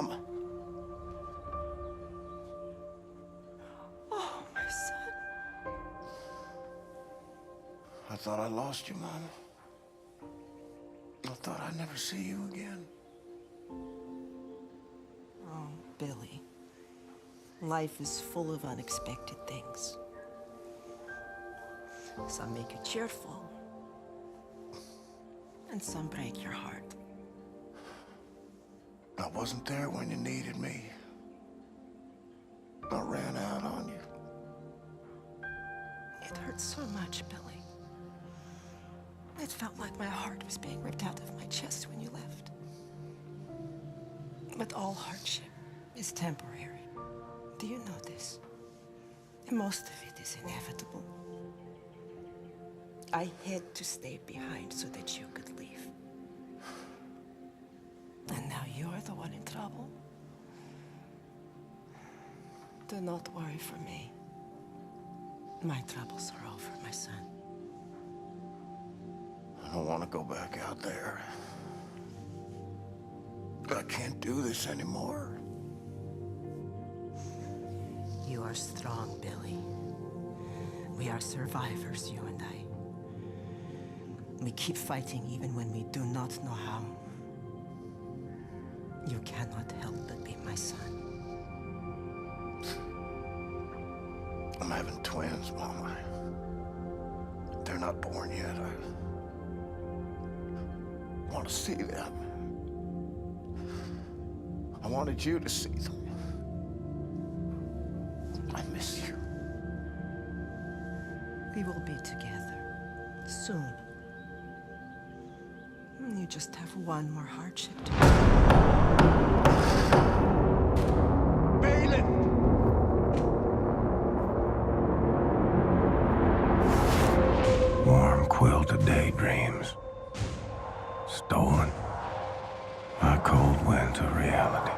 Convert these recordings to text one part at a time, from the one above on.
Mom. Oh, my son. I thought I lost you, Mama. I thought I'd never see you again. Oh, Billy. Life is full of unexpected things. Some make you cheerful, and some break your heart. I wasn't there when you needed me. I ran out on you. It hurt so much, Billy. It felt like my heart was being ripped out of my chest when you left. But all hardship is temporary. Do you know this? Most of it is inevitable. I had to stay behind so that you could leave. And now you're the one in trouble. Do not worry for me. My troubles are over, my son. I don't want to go back out there. I can't do this anymore. You are strong, Billy. We are survivors, you and I. We keep fighting even when we do not know how. You cannot help but be my son. I'm having twins, Mama. They're not born yet. I want to see them. I wanted you to see them. I miss you. We will be together soon. You just have one more hardship to Balin! Warm quilted daydreams. Stolen by cold winds of reality.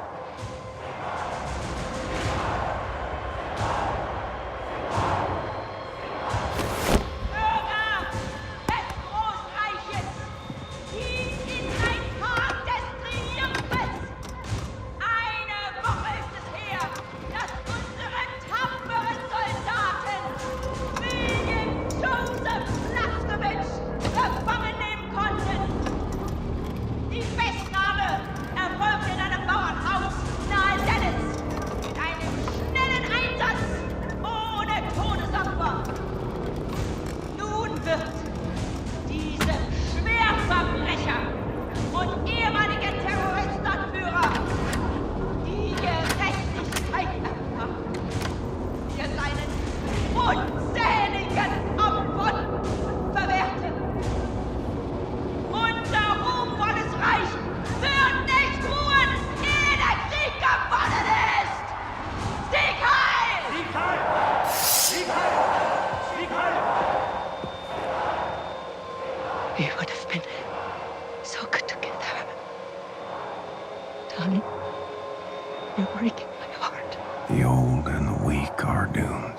We would have been so good together. Darling, you're breaking my heart. The old and the weak are doomed.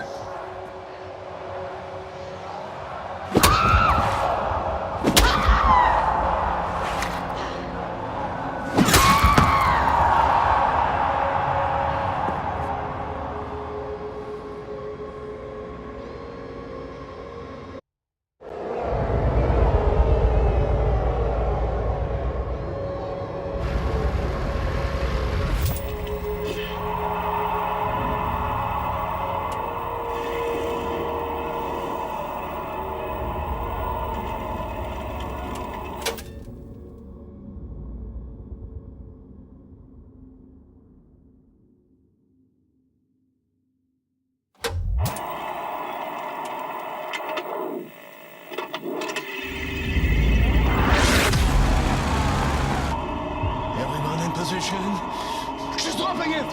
She's dropping it!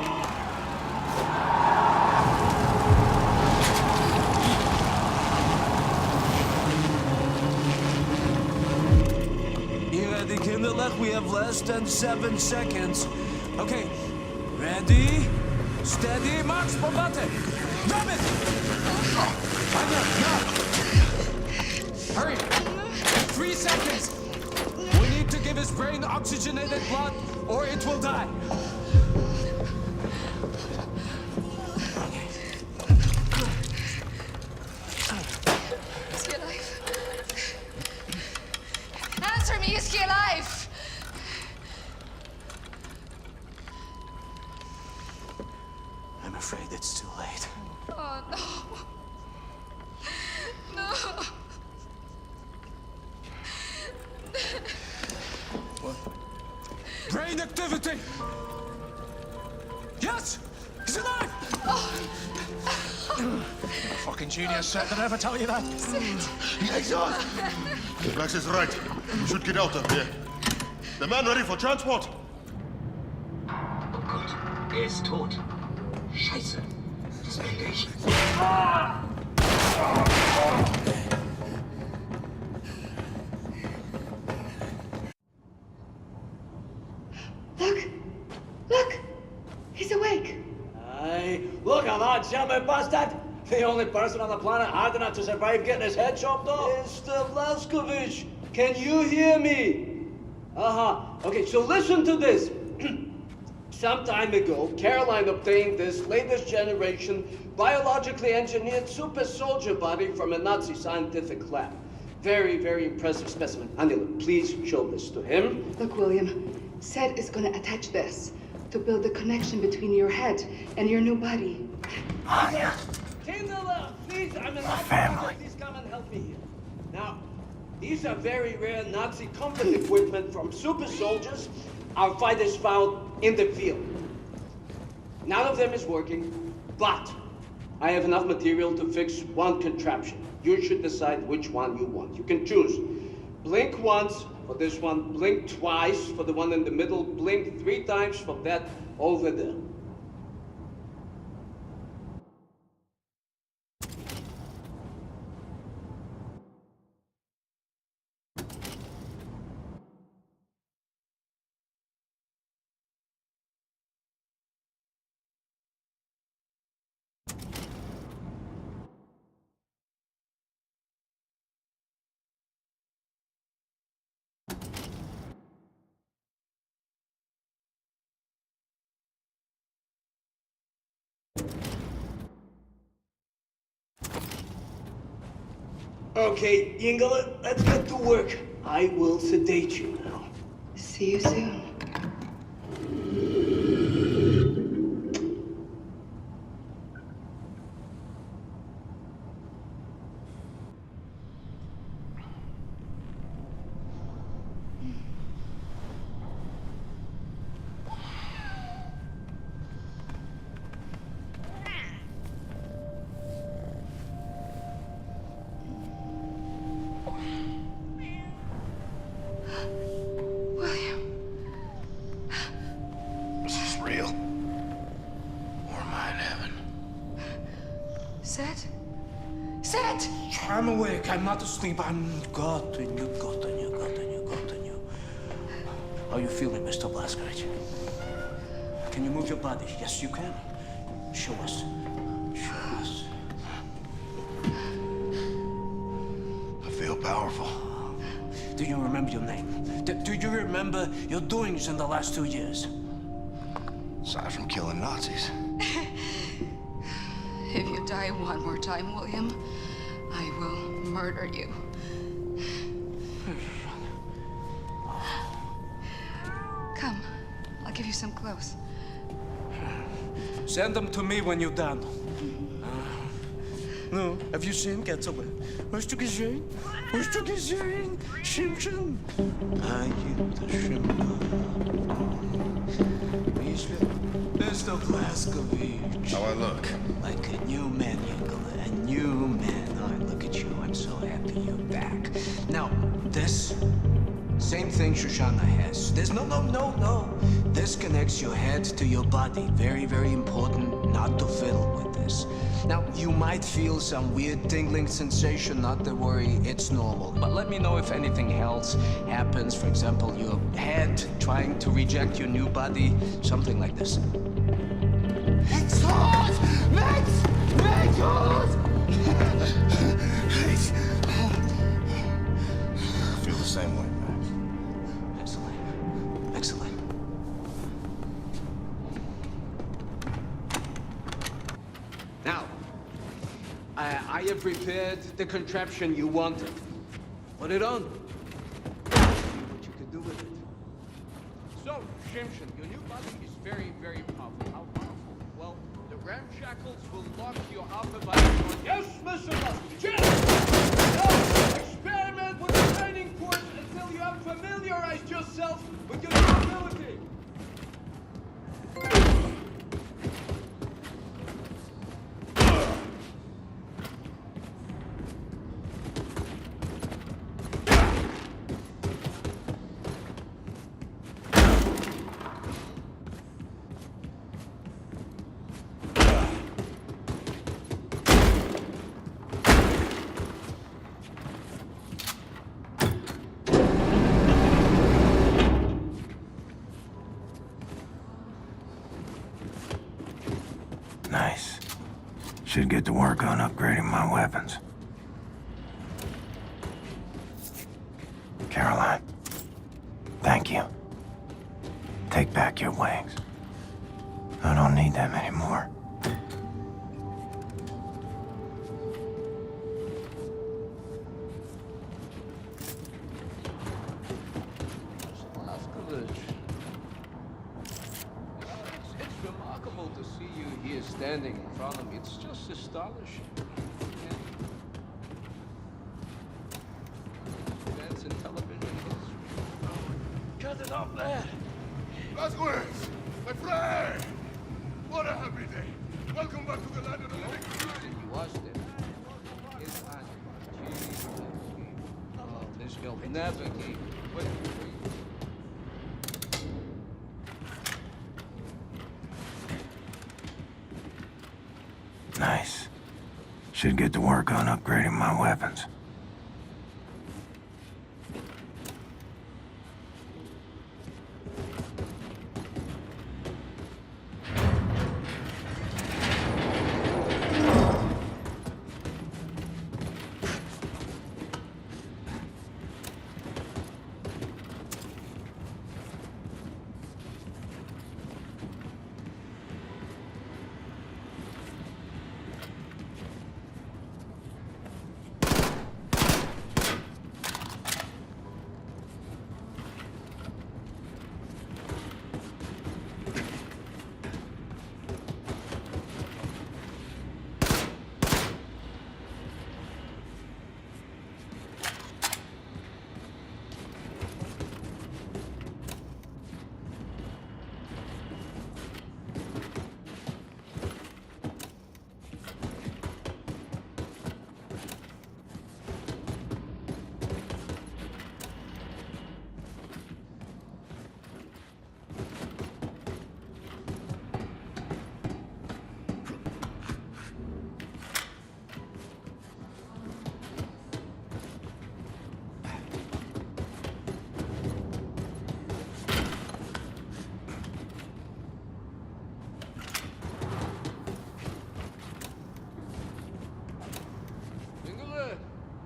You ready, kinderlijk? We have less than 7 seconds. Okay, ready, steady, march, bombate! Grab it! Anya, now! Hurry! 3 seconds! We need to give his brain oxygenated blood, or it will die. afraid it's too late. Oh, no. No. What? Brain activity! Yes! He's alive! Fucking genius, Seth. Did I ever tell you that? Exhaust! Max is right. We should get out of here. The man ready for transport? Gut, ist tot. Scheiße. Sag ich. Look! Look! He's awake! Hey, look at that jumping bastard! The only person on the planet hard enough to survive getting his head chopped off. Mr. Blaskovich, can you hear me? Okay, so listen to this. Some time ago, Caroline obtained this latest generation biologically engineered super soldier body from a Nazi scientific lab. Very, very impressive specimen. Anila, please show this to him. Look, William, Seth is gonna attach this to build the connection between your head and your new body. Anya. Kindler, please, I'm an family. Please come and help me here. Now, these are very rare Nazi combat equipment from super soldiers our fighters found in the field. None of them is working, but I have enough material to fix one contraption. You should decide which one you want. You can choose. Blink once for this one, blink twice for the one in the middle, blink 3 times for that over there. Okay, Yingler, let's get to work. I will sedate you now. See you soon. Seth? Seth! I'm awake. I'm not asleep. I'm got on you. How are you feeling, Mr. Blaskovich? Can you move your body? Yes, you can. Show us. Show us. I feel powerful. Do you remember your name? Do you remember your doings in the last 2 years? Aside from killing Nazis. If you die one more time, William, I will murder you. Come, I'll give you some clothes. Send them to me when you're done. No, have you seen Getaway? Hast du gesehen? Hast du gesehen? Simpson? Mr. Blaskovich. How I look? Like a new man, Yingler. A new man. Oh, look at you. I'm so happy you're back. Now, this same thing Shoshana has. There's no. This connects your head to your body. Very, very important not to fiddle with this. Now, you might feel some weird tingling sensation. Not to worry, it's normal. But let me know if anything else happens. For example, your head trying to reject your new body. Something like this. It's hot! Max! Max, hot! I feel the same way, Max. Excellent. Excellent. Now, I have prepared the contraption you wanted. Put it on. See what you can do with it. So, Shimshin, your new body is very, very powerful. How powerful? Well, the ram shackles will lock your upper body. Yes, Mr. Lustig. Yes! Now, experiment with the training course until you have familiarized yourself with your new ability. Nice. Should get to work on upgrading my weapons. Caroline, thank you. Take back your wings. I don't need them anymore. It's remarkable to see you here standing in front of me. It's just astonishing. That's in television history. Cut it off there! Lasquez! My friend! What a happy day! Welcome back to the land of the living. You watched it. It's on. Oh, this will never keep. Wait. Nice. Should get to work on upgrading my weapons.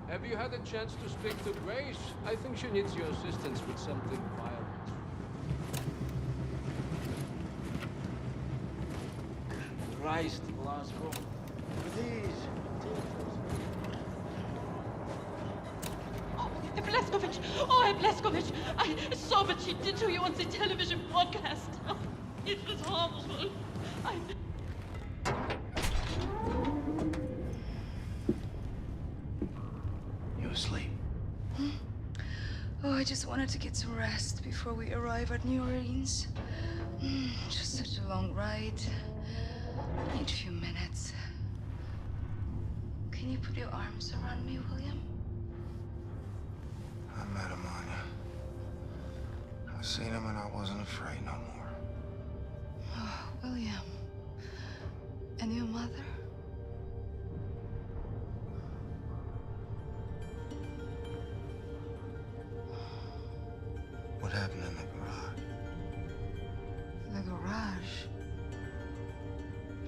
Have you had a chance to speak to Grace? I think she needs your assistance with something violent. Christ, Blasco. Please. Herr Blazkowicz! Oh, Herr Blazkowicz! I saw what she did to you on the television broadcast. Oh, it was horrible. You asleep? Oh, I just wanted to get some rest before we arrive at New Orleans. Just such a long ride. I need a few minutes. Can you put your arms around me, William? I met him, Anya. I seen him and I wasn't afraid no more. Oh, William. And your mother? What happened in the garage? The garage?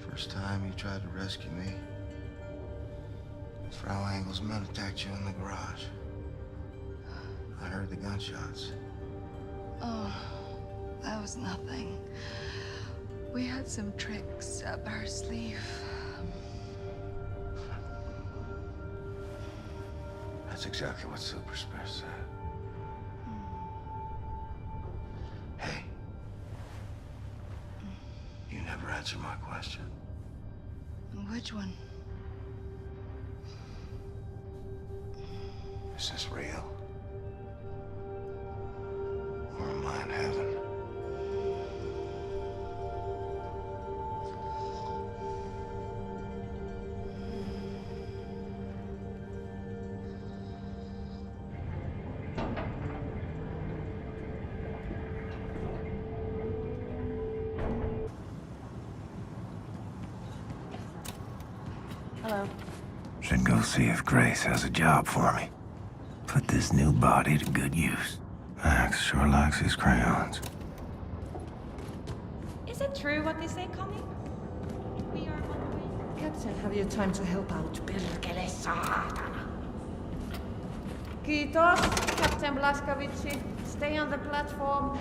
First time you tried to rescue me, Frau Engel's men attacked you in the garage. I heard the gunshots. Oh, that was nothing. We had some tricks up our sleeve. That's exactly what Super Spare said. Hey. You never answered my question. Which one? Is this real? Or am I in heaven? Hello. Should go see if Grace has a job for me. Put this new body to good use. Max sure likes his crayons. Is it true what they say, Connie? We are on the way. Captain, have you time to help out? Kiitos, Captain Blaskovici. Stay on the platform.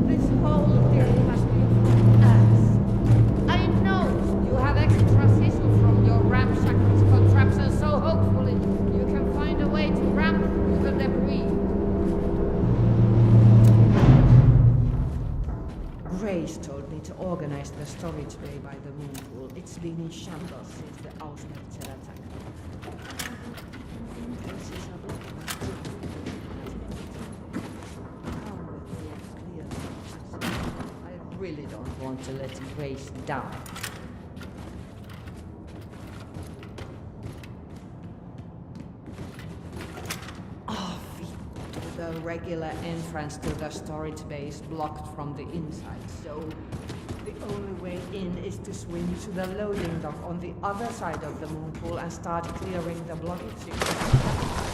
This whole deal has been for us. I know you have extra sizzle from your ramshackle contraption, so hopefully you can find a way to ramp through the debris. Grace told me to organize the storage bay by the moon pool. It's been in shambles since the Auschwitz attack. Places are blocking. I really don't want to let Grace down. The regular entrance to the storage bay is blocked from the inside, so the only way in is to swing to the loading dock on the other side of the moon pool and start clearing the blockage.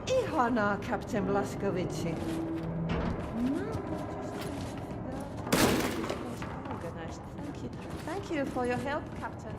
Ihana, Captain Blaskovici. Organized. Thank you. Thank you for your help, Captain.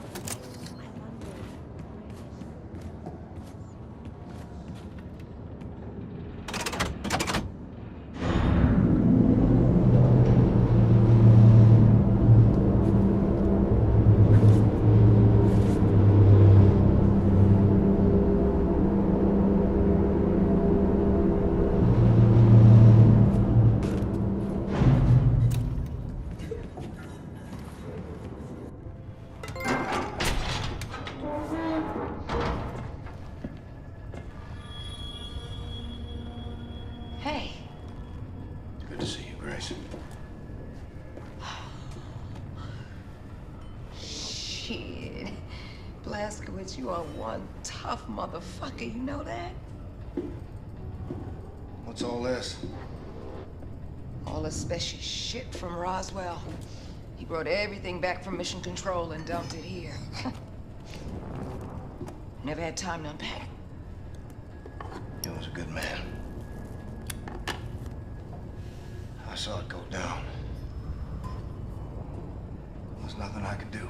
Hey. Good to see you, Grace. Shit. Blaskowitz, you are one tough motherfucker, you know that? What's all this? All the special shit from Roswell. He brought everything back from Mission Control and dumped it here. Never had time to unpack. He was a good man. I saw it go down. There was nothing I could do.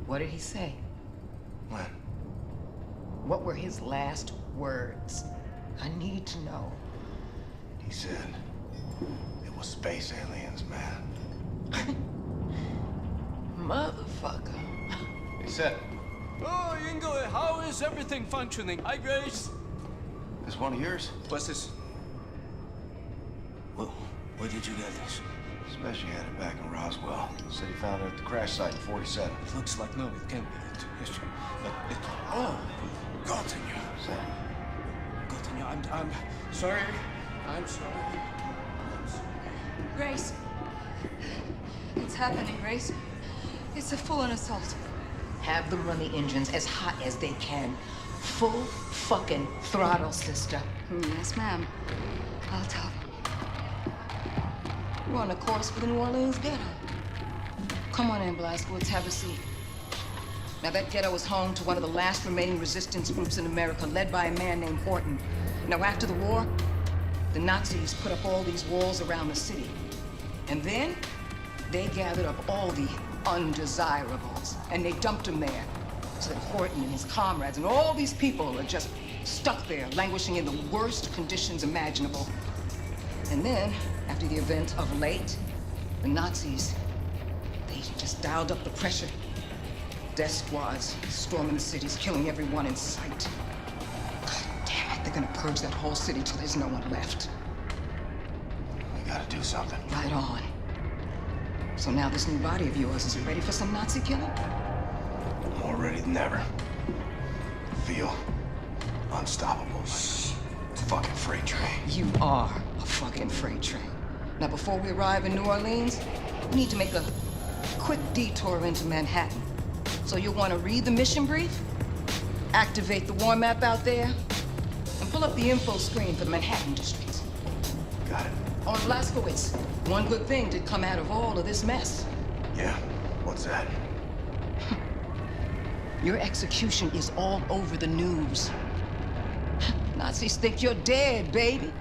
What did he say? When? What were his last words? I need to know. He said it was space aliens, man. Motherfucker. He said, Oh, Ingo, how is everything functioning? Hi, Grace. this one of yours? What's this? Well, where did you get this? Especially had it back in Roswell. Said he found it at the crash site in 47. Looks like no, it can't be. Oh, Continue. Say, Continue. I'm sorry. I'm sorry. Grace. It's happening, Grace. It's a full-on assault. Have them run the engines as hot as they can. Full fucking throttle, sister. Yes, ma'am. I'll tell them. We're on a course for the New Orleans ghetto. Come on in, Blaskowitz. Have a seat. Now, that ghetto is home to one of the last remaining resistance groups in America, led by a man named Horton. Now, after the war, the Nazis put up all these walls around the city. And then, they gathered up all the undesirables, and they dumped them there. So that Horton and his comrades and all these people are just stuck there, languishing in the worst conditions imaginable. And then, after the event of late, the Nazis, they just dialed up the pressure. Death squads storming the cities, killing everyone in sight. God damn it, they're gonna purge that whole city till there's no one left. We gotta do something. Right on. So now this new body of yours, is it ready for some Nazi killing? More ready than ever. Feel unstoppable. It's a fucking freight train. You are a fucking freight train. Now, before we arrive in New Orleans, we need to make a quick detour into Manhattan. So you'll want to read the mission brief, activate the war map out there, and pull up the info screen for the Manhattan district. Got it. On Blaskowitz, one good thing did come out of all of this mess. Yeah, what's that? Your execution is all over the news. Nazis think you're dead, baby.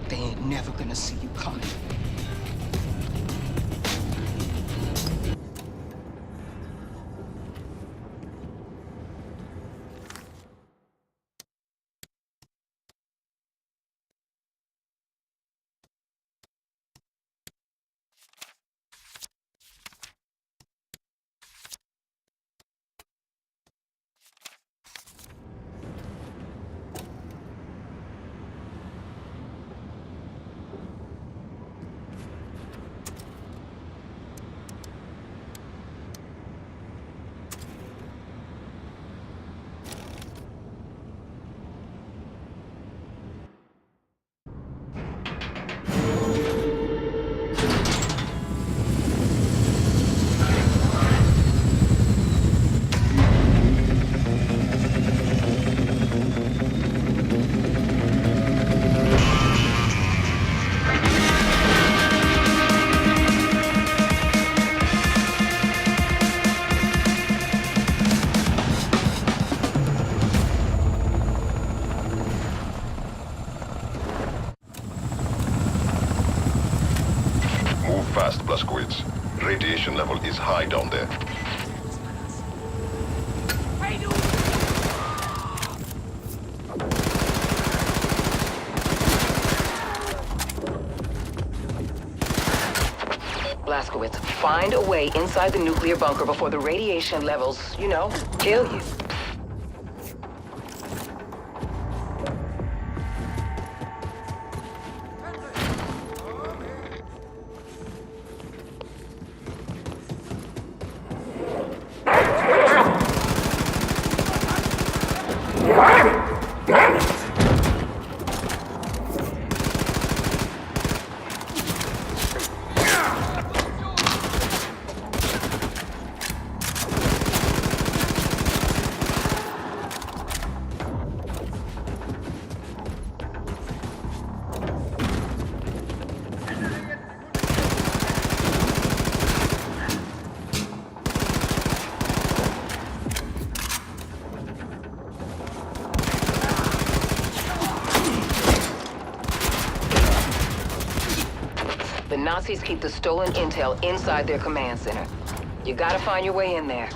They ain't never gonna see you coming. Fast, Blaskowitz. Radiation level is high down there. Blaskowitz, find a way inside the nuclear bunker before the radiation levels, you know, kill you. The Nazis keep the stolen intel inside their command center. You gotta find your way in there.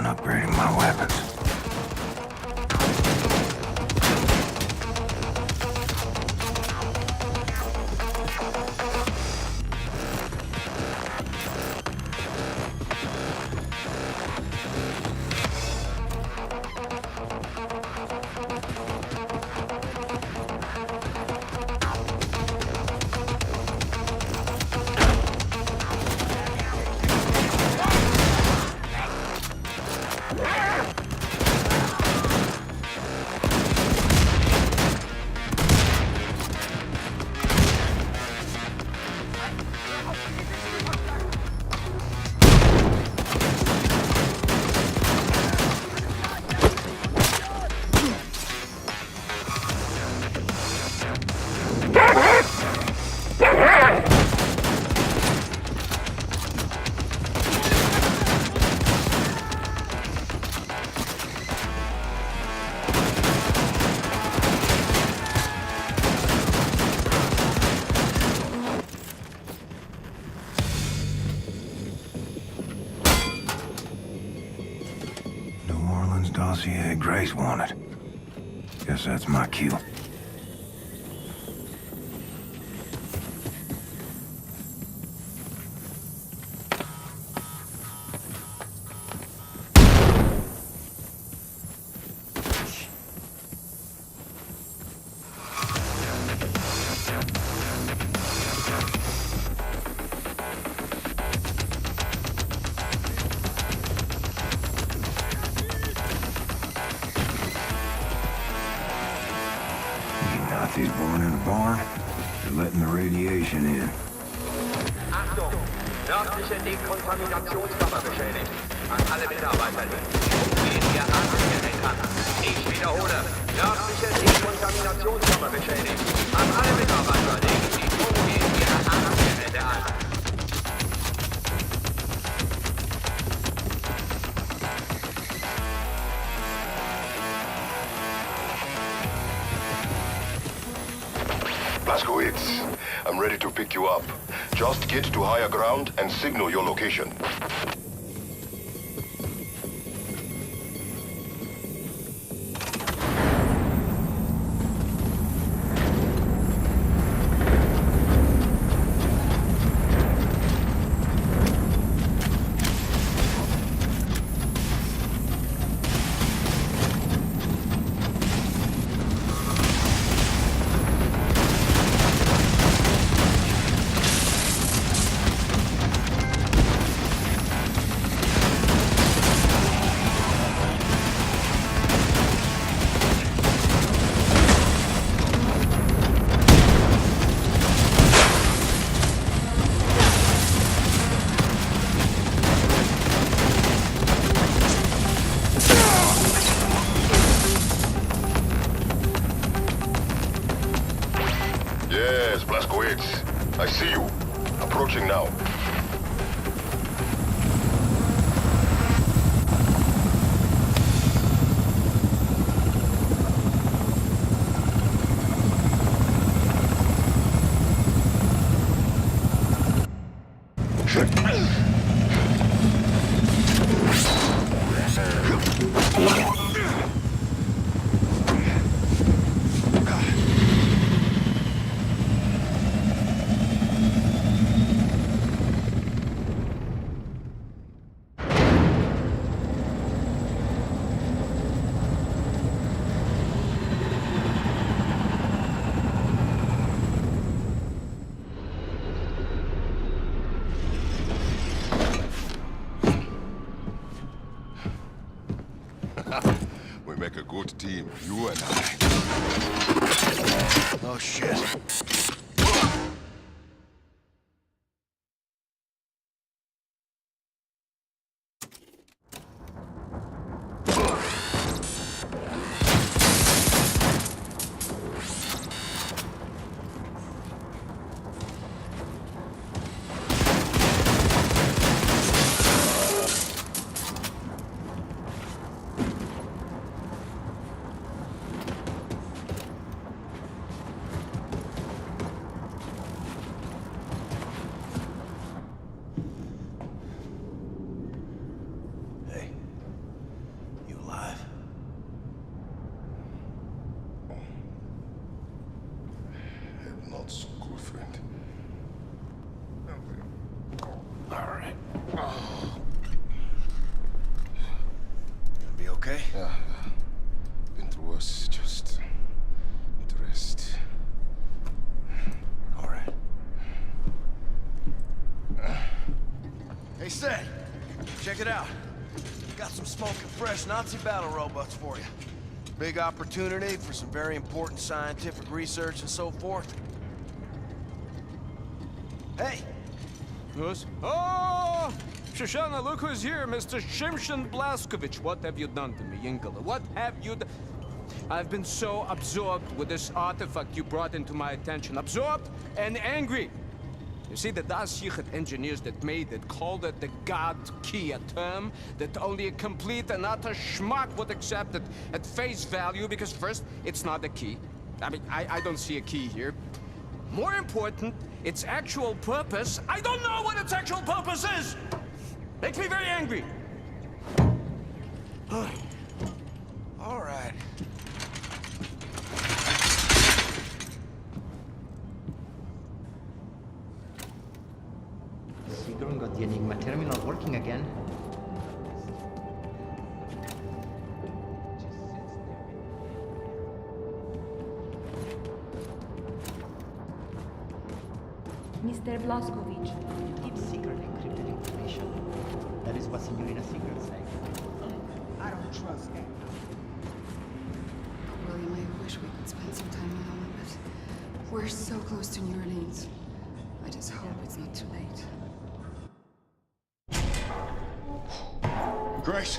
upgrading my weapons. Dossier Grace wanted. Guess that's my cue. Nazis born in a barn? They're letting the radiation in. Achtung! Nördliche Dekontaminationskammer beschädigt. An alle Mitarbeiter umgehen ihr Atemgerät an. Ich wiederhole. Nördliche Dekontaminationskammer beschädigt. An alle Mitarbeiter legen Sie umgehend Ihre Atemgeräte an. Blazkowicz, I'm ready to pick you up. Just get to higher ground and signal your location. Yes, Blazkowicz. I see you. Approaching now. We make a good team, you and I. Oh, shit. okay? Yeah. Been through worse. Just need to rest. All right. Hey, say, check it out. Got some smoking fresh Nazi battle robots for you. Big opportunity for some very important scientific research and so forth. Hey! Yes? Oh! Shoshana, look who's here, Mr. Shimshon Blaskovich. What have you done to me, Yinkala? What have you done? I've been so absorbed with this artifact you brought into my attention. Absorbed and angry. You see, the Das-Yichud engineers that made it called it the God Key, a term that only a complete and utter schmuck would accept it at face value, because first, it's not a key. I mean, I don't see a key here. More important, its actual purpose, I don't know what its actual purpose is! Makes me very angry. All right. Sigrun got the Enigma terminal working again. Mr. Blaskovich. Keep secret encrypted information. That is what Signorina Sigurd said. I don't trust that. William, I wish we could spend some time alone, but we're so close to New Orleans. I just hope it's not too late. Grace!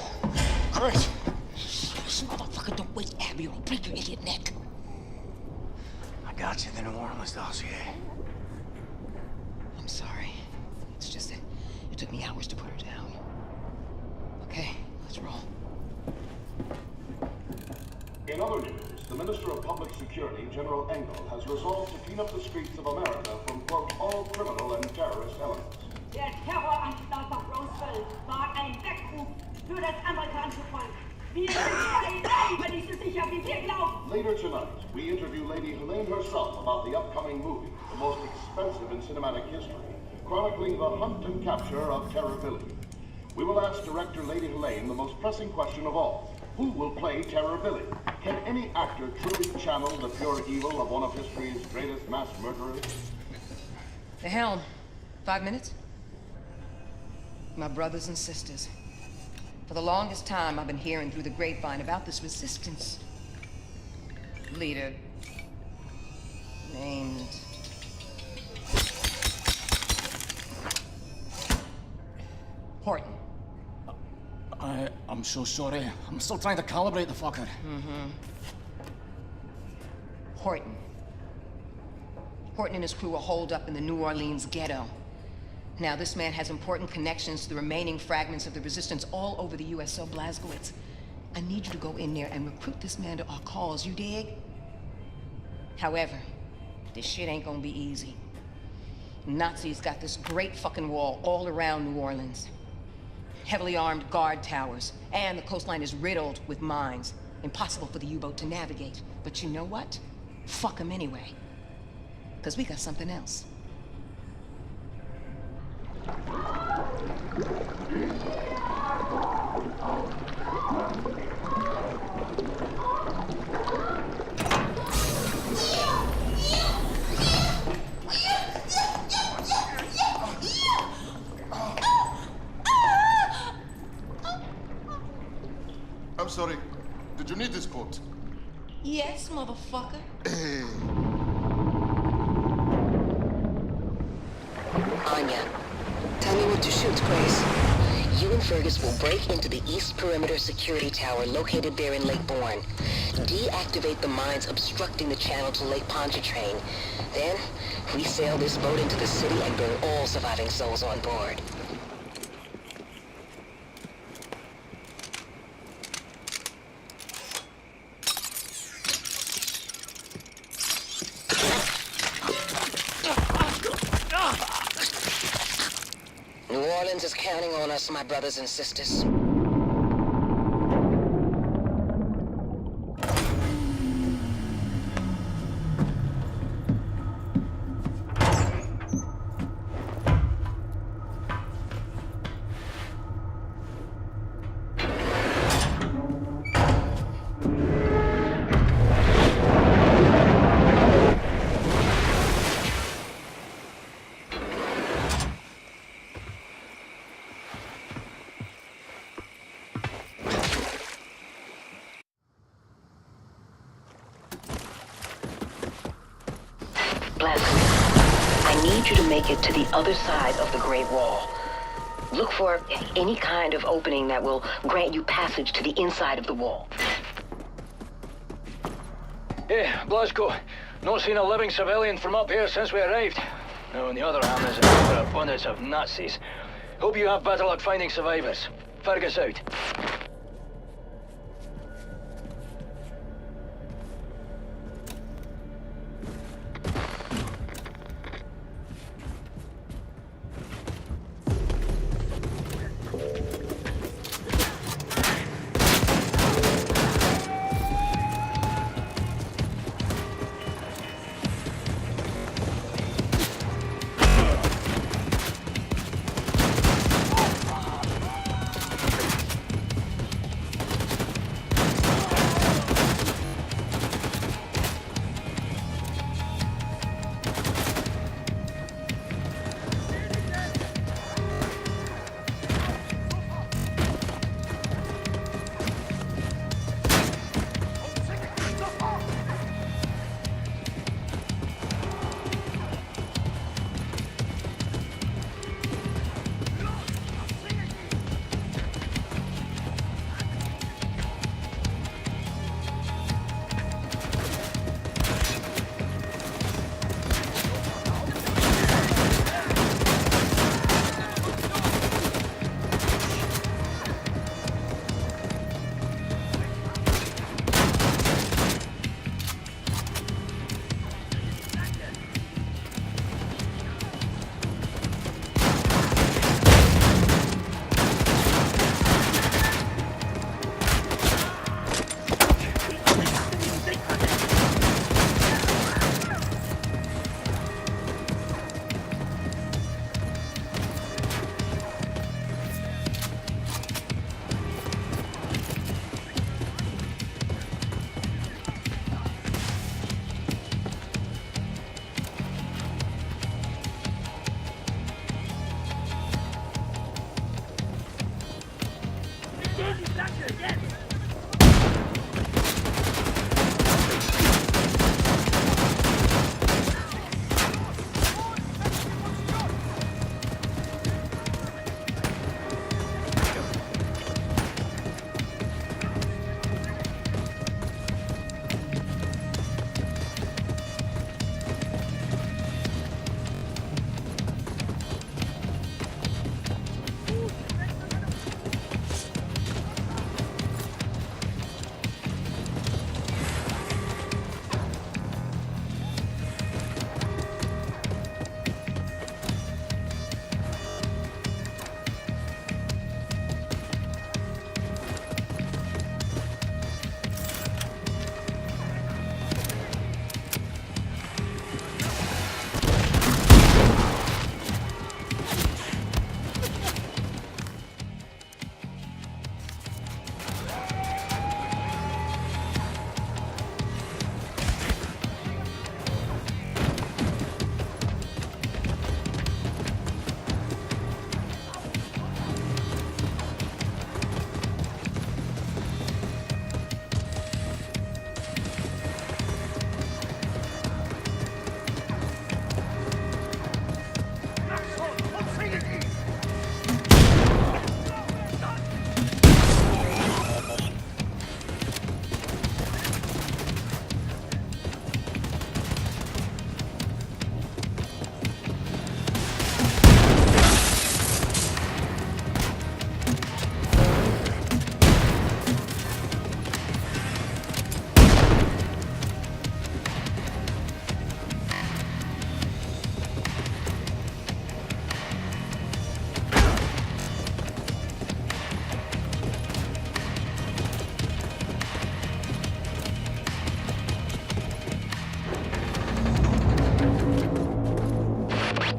Grace! This motherfucker, don't wait, Abby, or I'll break your idiot neck. I got you the New Orleans dossier. I'm sorry. It's just that it took me hours to put her down. Okay, let's roll. In other news, the Minister of Public Security, General Engel, has resolved to clean up the streets of America from, quote, all criminal and terrorist elements. Der Terroranschlag auf Roswell war ein Weckruf für das amerikanische Volk. Wir sind aber nicht so sicher, wie wir glauben. Later tonight, we interview Lady Helene herself about the upcoming movie, the most expensive in cinematic history, chronicling the hunt and capture of Terror Billy. We will ask director Lady Helene the most pressing question of all. Who will play Terror Billy? Can any actor truly channel the pure evil of one of history's greatest mass murderers? The helm. 5 minutes? My brothers and sisters. For the longest time, I've been hearing through the grapevine about this resistance leader named Horton. I'm so sorry. I'm still trying to calibrate the fucker. Horton. Horton and his crew are holed up in the New Orleans ghetto. Now, this man has important connections to the remaining fragments of the resistance all over the U.S., so Blazkowicz, I need you to go in there and recruit this man to our cause, you dig? However, this shit ain't gonna be easy. Nazis got this great fucking wall all around New Orleans. Heavily armed guard towers, and the coastline is riddled with mines. Impossible for the U-boat to navigate. But you know what? Fuck them anyway. Because we got something else. I'm sorry. Did you need this coat? Yes, motherfucker. Hey. Anya, tell me what to shoot, Grace. You and Fergus will break into the East Perimeter Security Tower located there in Lake Bourne. Deactivate the mines obstructing the channel to Lake Pontchartrain. Then, we sail this boat into the city and burn all surviving souls on board. New Orleans is counting on us, my brothers and sisters. Blazkowicz, I need you to make it to the other side of the Great Wall. Look for any kind of opening that will grant you passage to the inside of the wall. Hey, Blazko. Not seen a living civilian from up here since we arrived. Now, on the other hand, there's an overabundance of Nazis. Hope you have better luck finding survivors. Fergus out.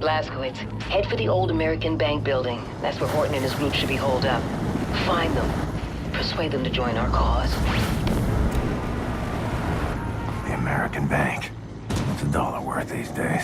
Blazkowicz, head for the old American Bank building. That's where Horton and his group should be holed up. Find them. Persuade them to join our cause. The American Bank. What's $1 worth these days?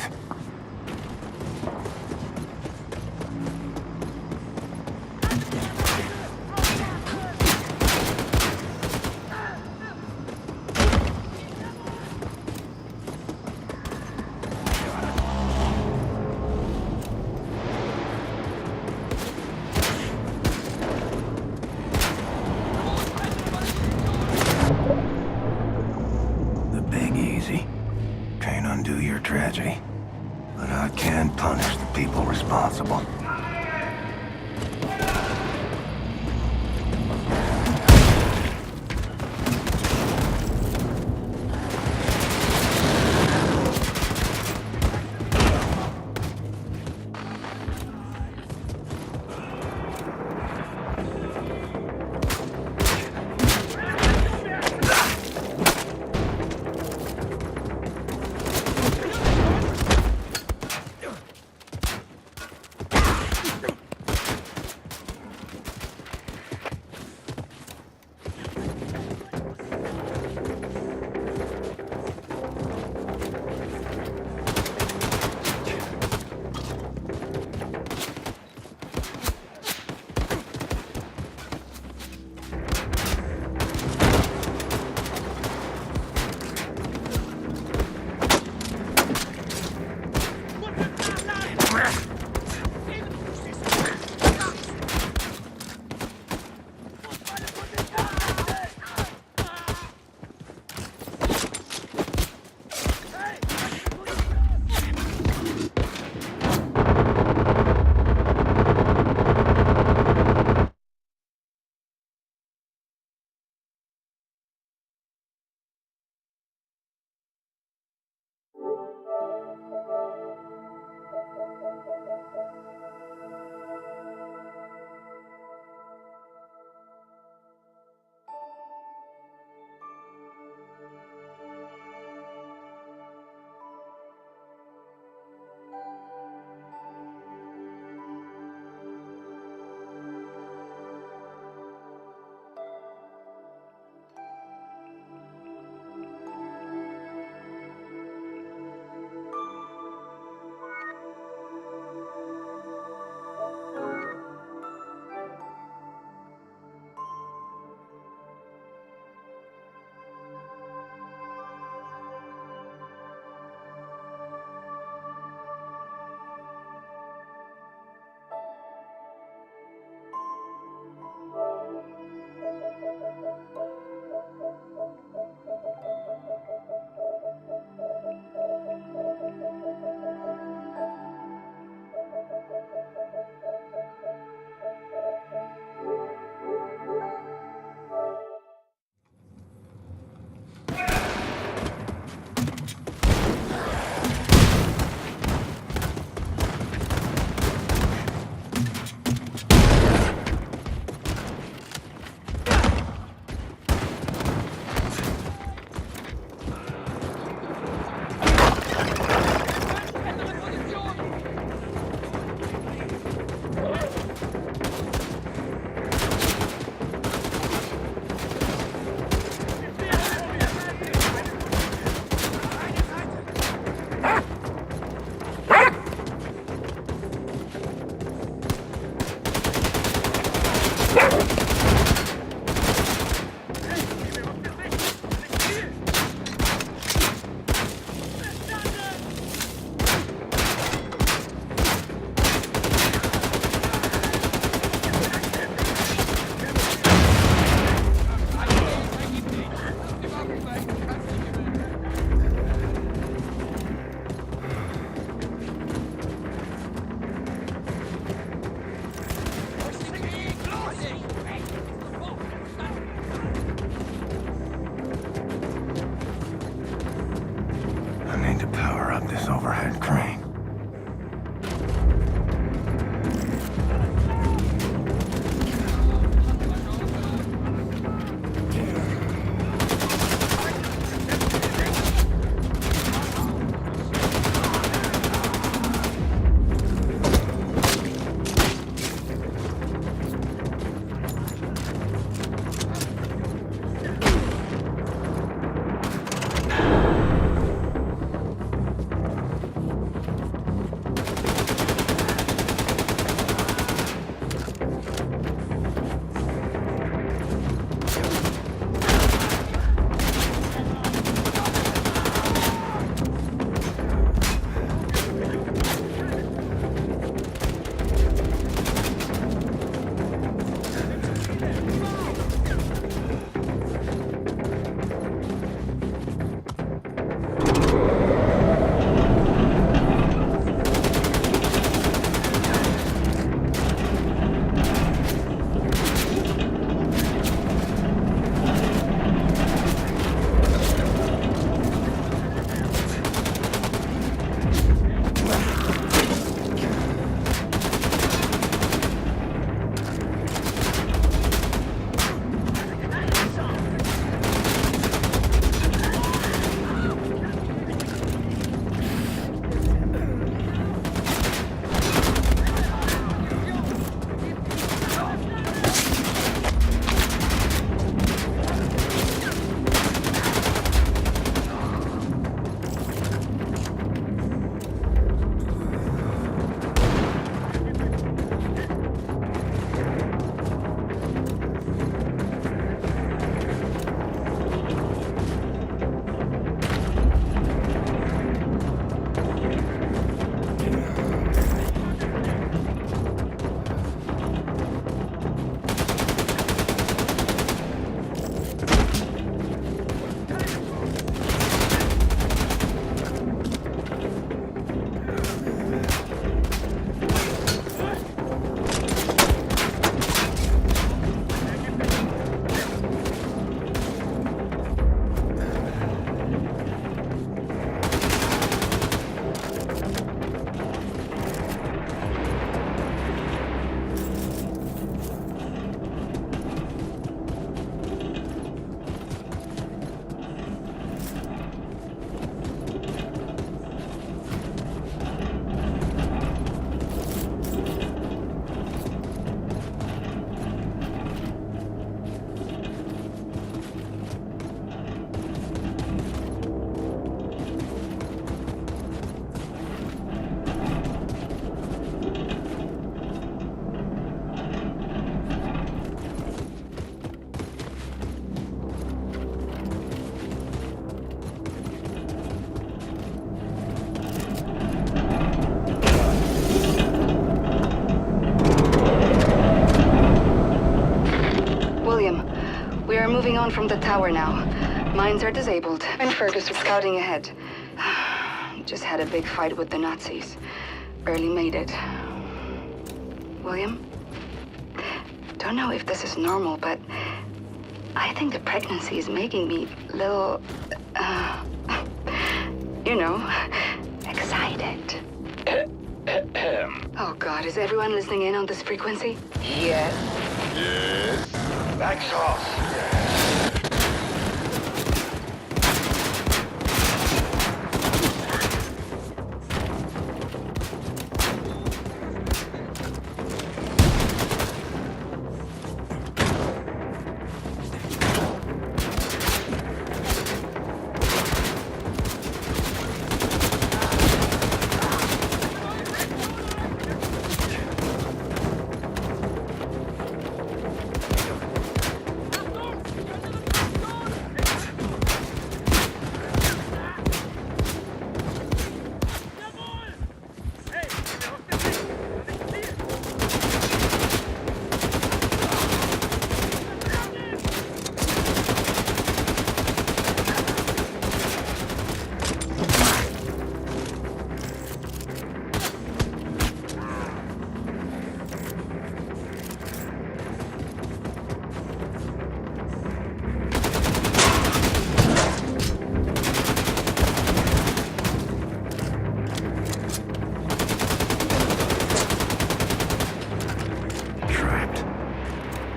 on from the tower now. Mines are disabled, and Fergus is scouting ahead. Just had a big fight with the Nazis. Barely made it. William? Don't know if this is normal, but I think the pregnancy is making me a little, you know, excited. Oh God, is everyone listening in on this frequency? Yes. Yes. Backs off.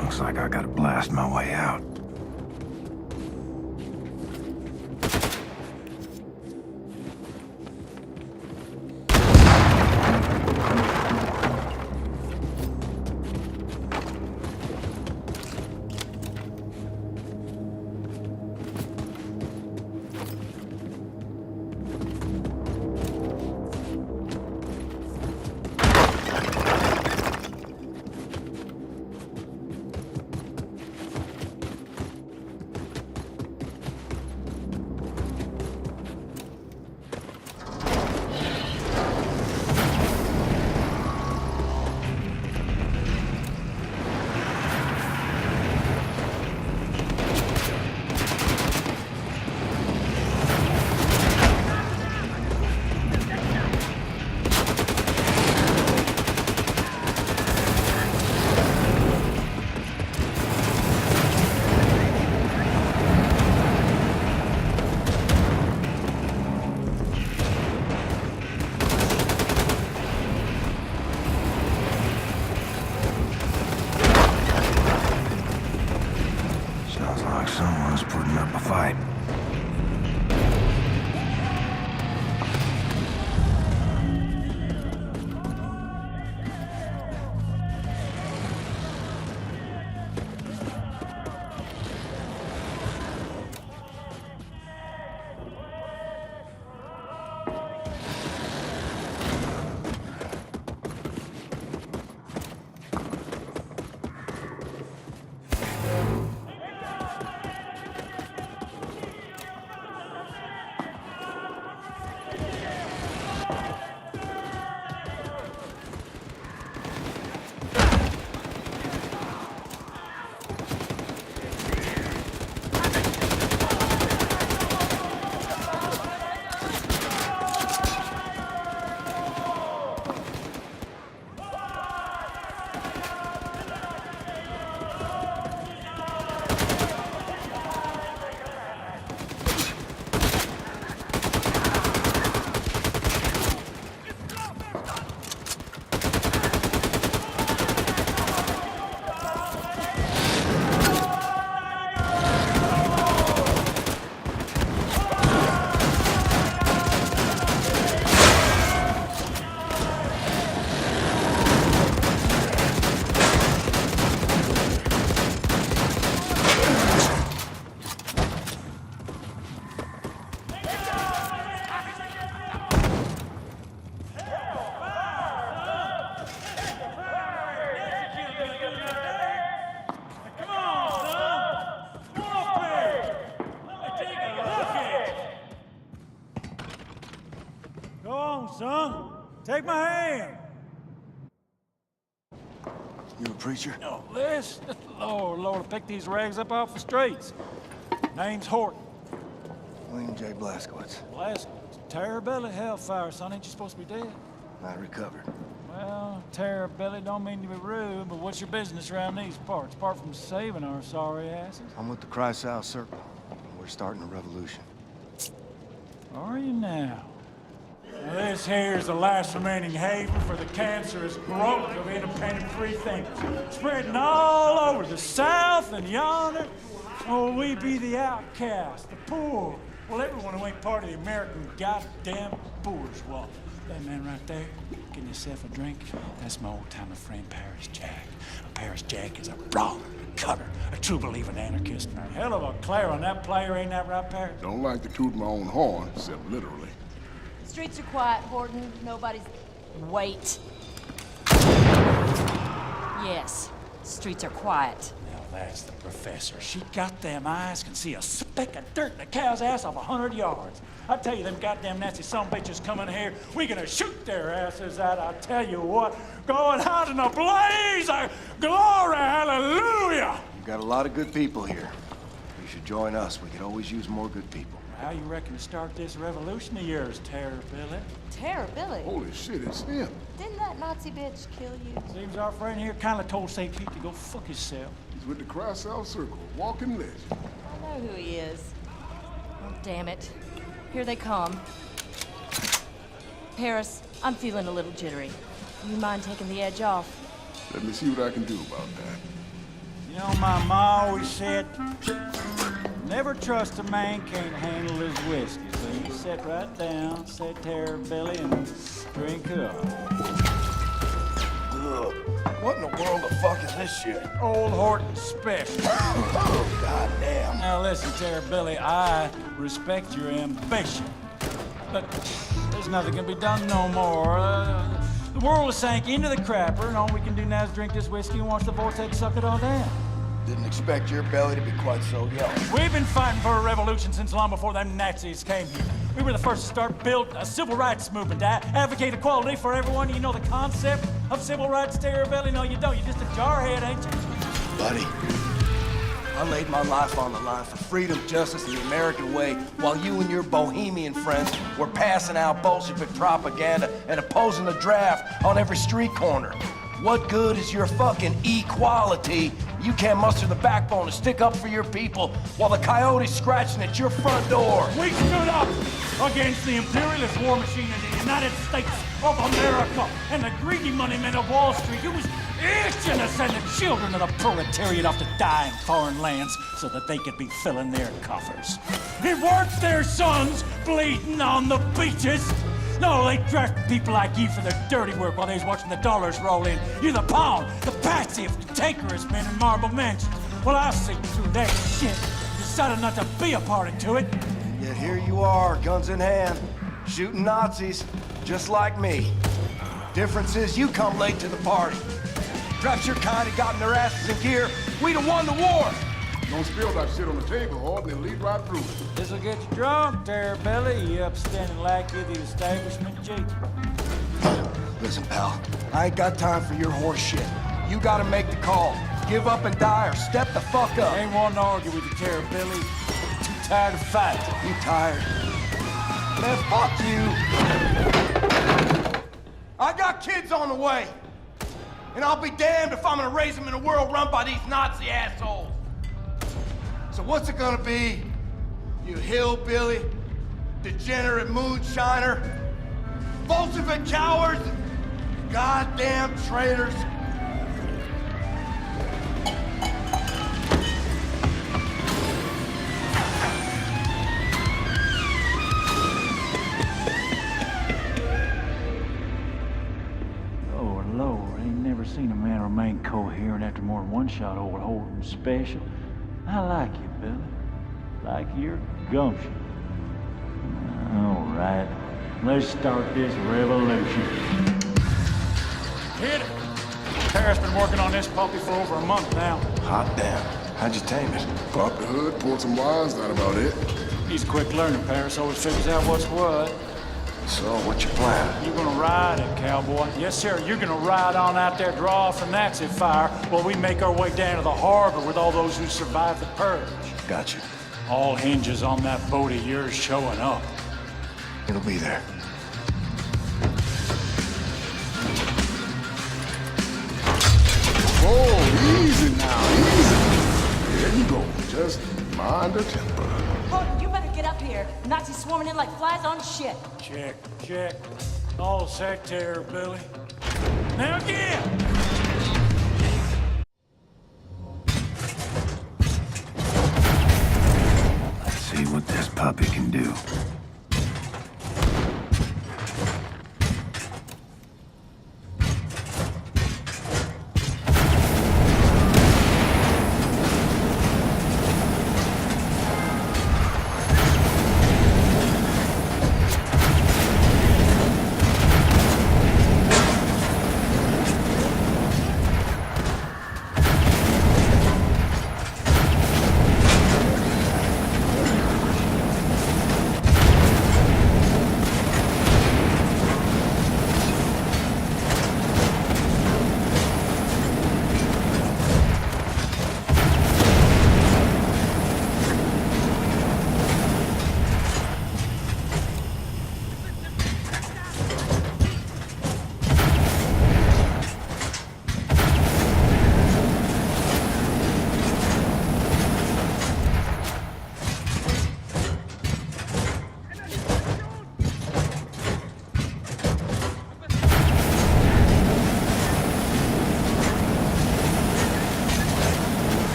Looks like I gotta blast my way out. Someone's putting up a fight. Son, take my hand. You a preacher? No, this? Lord, pick these rags up off the streets. Name's Horton. William J. Blazkowicz. Blazkowicz. Terror-belly, hellfire, son. Ain't you supposed to be dead? I recovered. Well, terror-belly, don't mean to be rude, but what's your business around these parts, apart from saving our sorry asses? I'm with the Chrysal Circle. We're starting a revolution. Are you now? Now, this here's the last remaining haven for the cancerous growth of independent free thinkers, spreading all over the South and yonder. Oh, we be the outcast, the poor. Well, everyone who ain't part of the American goddamn bourgeois. That man right there, getting yourself a drink, that's my old-timer friend Paris Jack. Paris Jack is a brawler, a cutter, a true believing anarchist, and a hell of a clarinet player, ain't that right, Paris? Don't like to toot my own horn, except literally. Streets are quiet, Horton. Nobody's... Wait. Yes, streets are quiet. Now that's the professor. She got them eyes, can see a speck of dirt in a cow's ass off 100 yards. I tell you, them goddamn nasty son bitches coming here, we gonna shoot their asses out. I tell you what, going out in a blaze of glory, hallelujah! We've got a lot of good people here. You should join us. We could always use more good people. How you reckon to start this revolution of yours, Terror-Billy? Terror-Billy? Holy shit, it's him. Didn't that Nazi bitch kill you? Seems our friend here kinda told St. Pete to go fuck himself. He's with the Chrysal Circle, walking legend. I know who he is. Oh, damn it. Here they come. Paris, I'm feeling a little jittery. You mind taking the edge off? Let me see what I can do about that. You know, my ma always said, never trust a man can't handle his whiskey. So you sit right down, say Terror-Billy, and drink up. Ugh. What in the world the fuck is this shit? Old Horton special. Oh, goddamn. Now listen, Terror-Billy, I respect your ambition, but there's nothing can be done no more. The world has sank into the crapper, and all we can do now is drink this whiskey and watch the vortex suck it all down. Didn't expect your belly to be quite so young. We've been fighting for a revolution since long before them Nazis came here. We were the first to start build a civil rights movement to advocate equality for everyone. You know the concept of civil rights, Terror-Billy? No, you don't. You're just a jarhead, ain't you? Buddy, I laid my life on the line for freedom, justice, and the American way, while you and your bohemian friends were passing out Bolshevik propaganda and opposing the draft on every street corner. What good is your fucking equality? You can't muster the backbone to stick up for your people while the coyote's scratching at your front door. We stood up against the imperialist war machine in the United States of America and the greedy money men of Wall Street who was itching to send the children of the proletariat off to die in foreign lands so that they could be filling their coffers. It weren't their sons bleeding on the beaches. No, they drafted people like you for their dirty work while they was watching the dollars roll in. You're the pawn, the patsy of cantankerous men in marble mansions. Well, I see through that shit. Decided not to be a party to it. Yet here you are, guns in hand, shooting Nazis, just like me. Difference is you come late to the party. Perhaps your kind had gotten their asses in gear, we'd have won the war. Don't spill that shit on the table, Horton, and lead right through it. This'll get you drunk, Terror-Billy, you upstanding lackey of the establishment, chief. Listen, pal, I ain't got time for your horse shit. You gotta make the call. Give up and die or step the fuck up. I ain't wanting to argue with you, Terror-Billy. Too tired to fight. You tired? Man, fuck you. I got kids on the way. And I'll be damned if I'm gonna raise them in a world run by these Nazi assholes. So what's it gonna be? You hillbilly, degenerate moonshiner, Bolshevik cowards, goddamn traitors. Lord, ain't never seen a man remain coherent after more than one shot old Horton special. I like you, Billy. Like your gumption. All right, let's start this revolution. Hit it! Paris been working on this puppy for over a month now. Hot damn. How'd you tame it? Pop the hood, pulled some wires, not about it. He's a quick learner, Paris always figures out what's what. So, what's your plan? You're gonna ride it, cowboy. Yes, sir. You're gonna ride on out there, draw off the Nazi fire, while we make our way down to the harbor with all those who survived the purge. Gotcha. All hinges on that boat of yours showing up. It'll be there. Oh, easy now, easy. There you go. Just mind the temper. Gordon, you better get up here. Nazis swarming in like flies on shit. Check, check. All set there, Billy. Now again! Let's see what this puppy can do.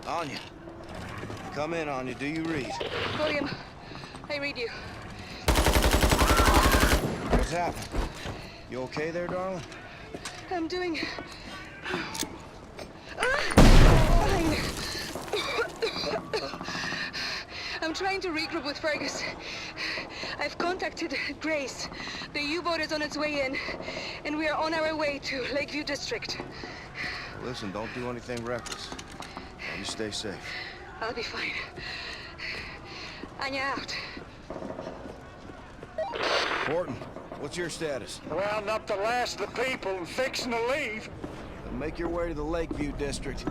Anya. Come in, Anya. Do you read? William, I read you. What's happened? You okay there, darling? I'm doing... fine. I'm trying to regroup with Fergus. I've contacted Grace. The U-boat is on its way in, and we are on our way to Lakeview District. Listen, don't do anything reckless. You stay safe. I'll be fine. Anya out. Horton, what's your status? Rounding up the last of the people and fixing to leave. Then make your way to the Lakeview District.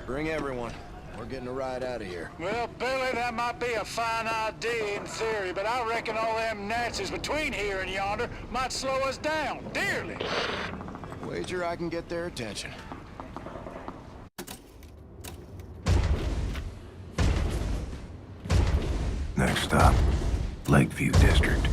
Bring everyone. We're getting a ride out of here. Well, Billy, that might be a fine idea in theory, but I reckon all them Nazis between here and yonder might slow us down, dearly. Wager I can get their attention. Next stop, Lakeview District.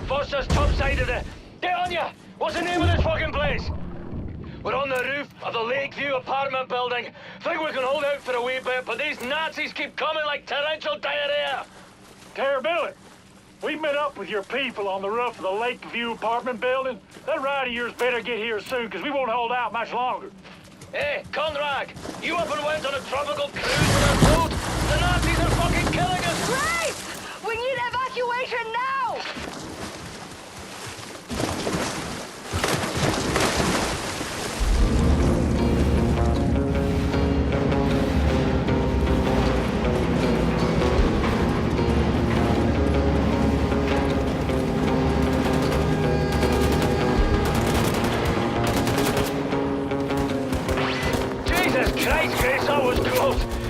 Foster's top side of the... Get on ya! What's the name of this fucking place? We're on the roof of the Lakeview apartment building. Think we can hold out for a wee bit, but these Nazis keep coming like torrential diarrhea. Billy, we met up with your people on the roof of the Lakeview apartment building. That ride of yours better get here soon, because we won't hold out much longer. Hey, Conrad, you up and went on a tropical cruise with a boat? The Nazis are fucking killing us! Grace! We need evacuation now!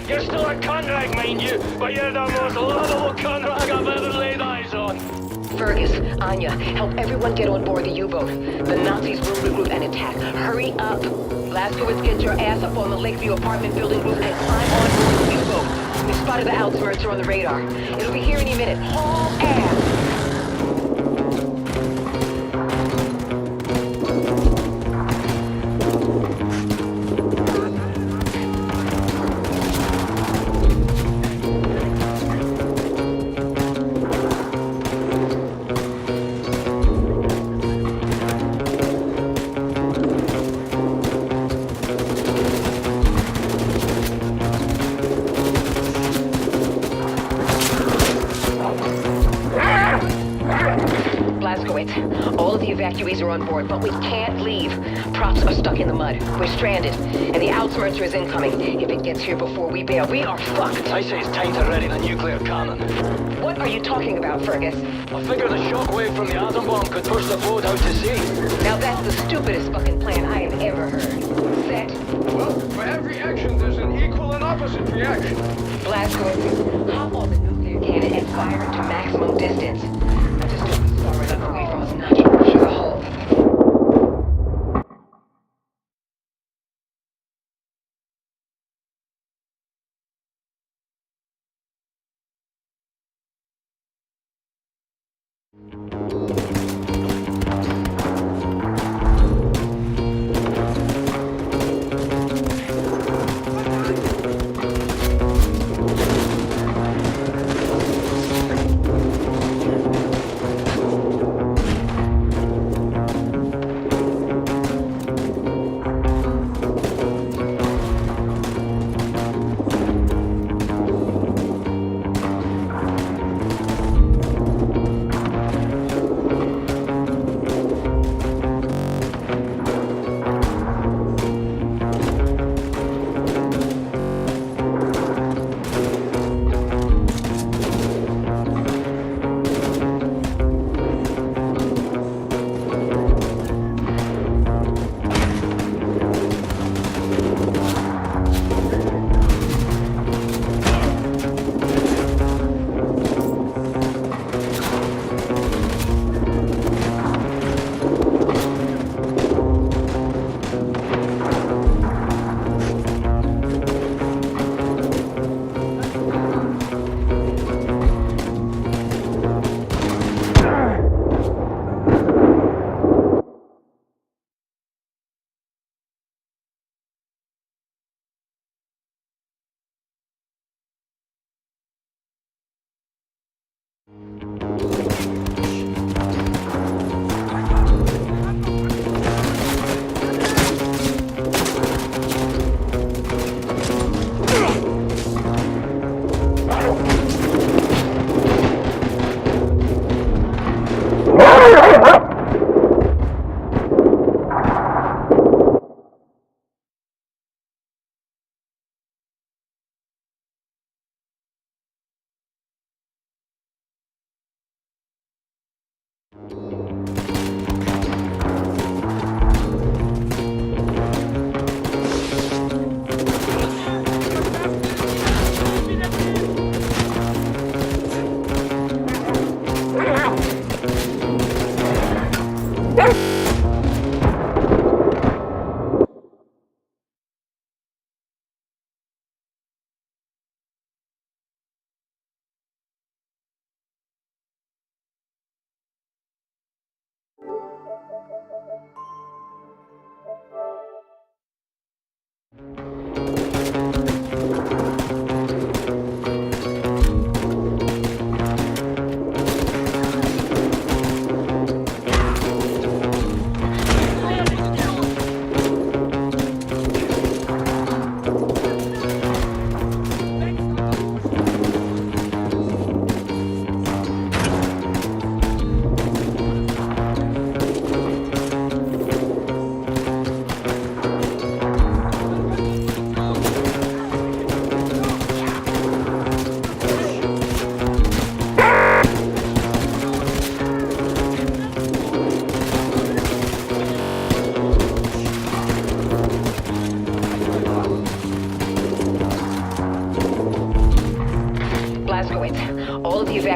You're still a Conrad, mind you, but you're the most lovable Conrad I've ever laid eyes on. Fergus, Anya, help everyone get on board the U-boat. The Nazis will regroup and attack. Hurry up! Blazkowicz, get your ass up on the Lakeview apartment building roof and climb on board the U-boat. We spotted the Outsmerzer on the radar. It'll be here any minute. Haul ass! All of the evacuees are on board, but we can't leave. Props are stuck in the mud. We're stranded, and the Outsmerzer is incoming. If it gets here before we bail, we are fucked. I say it's time to ready the nuclear cannon. What are you talking about, Fergus? I figure the shockwave from the atom bomb could push the boat out to sea. Now that's the stupidest fucking plan I have ever heard. Set. Well, for every action, there's an equal and opposite reaction. Blazkowicz, hop on the nuclear cannon and fire it to maximum distance. I just don't be far enough away from us not to rupture the hull.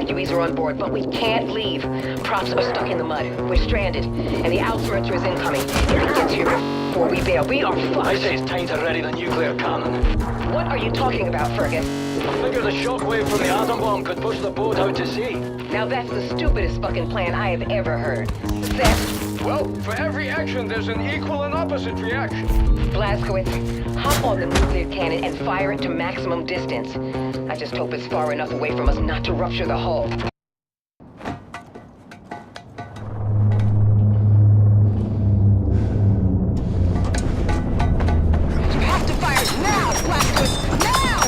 evacuees are on board, but we can't leave. Props are stuck in the mud. We're stranded, and the Ausmerzer is incoming. If he gets here before we bail, we are fucked. I say it's time to ready the nuclear cannon. What are you talking about, Fergus? I figure the shockwave from the atom bomb could push the boat out to sea. Now that's the stupidest fucking plan I have ever heard. Seth? Well, for every action, there's an equal and opposite reaction. Blazkowicz, hop on the nuclear cannon and fire it to maximum distance. I just hope it's far enough away from us not to rupture the hull. You have to fire now, Blazkowicz! Now!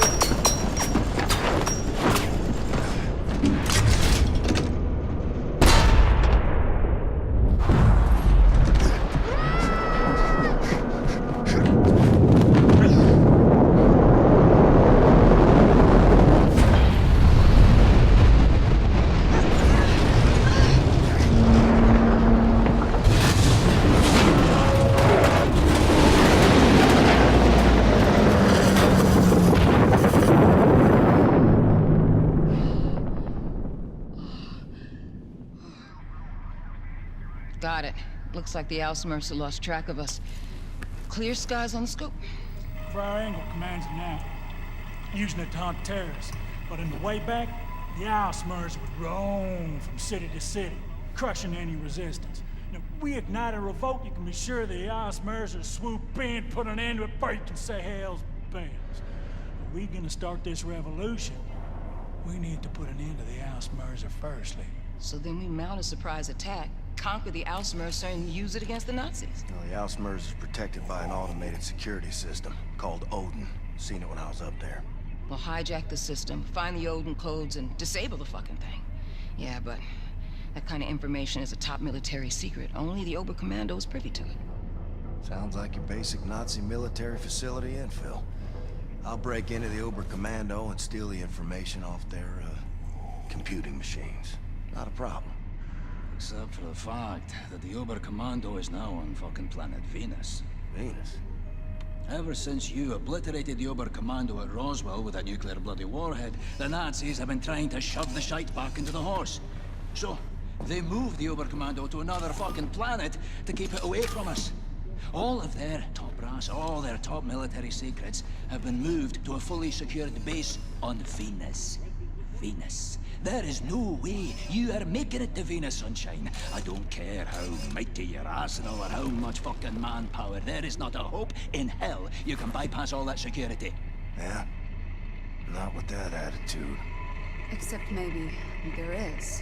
Got it. Looks like the Ausmerzer lost track of us. Clear skies on the scope. Friar Engel commands it now, using it to hunt terrorists. But in the way back, the Ausmerzer would roam from city to city, crushing any resistance. Now, if we ignite a revolt, you can be sure the Ausmerzer swoop in, put an end to it before you can say hell's bells. If we're gonna start this revolution, we need to put an end to the Ausmerzer firstly. So then we mount a surprise attack, conquer the Ausmerzer, and use it against the Nazis. No, the Ausmerzer is protected by an automated security system called Odin. Seen it when I was up there. We'll hijack the system, find the Odin codes, and disable the fucking thing. Yeah, but that kind of information is a top military secret. Only the Oberkommando is privy to it. Sounds like your basic Nazi military facility infill. I'll break into the Oberkommando and steal the information off their, computing machines. Not a problem. Except for the fact that the Oberkommando is now on fucking planet Venus. Venus? Ever since you obliterated the Oberkommando at Roswell with a nuclear bloody warhead, the Nazis have been trying to shove the shite back into the horse. So, they moved the Oberkommando to another fucking planet to keep it away from us. All of their top brass, all their top military secrets have been moved to a fully secured base on Venus. Venus. There is no way you are making it to Venus, sunshine. I don't care how mighty your arsenal or how much fucking manpower. There is not a hope in hell you can bypass all that security. Yeah? Not with that attitude. Except maybe there is.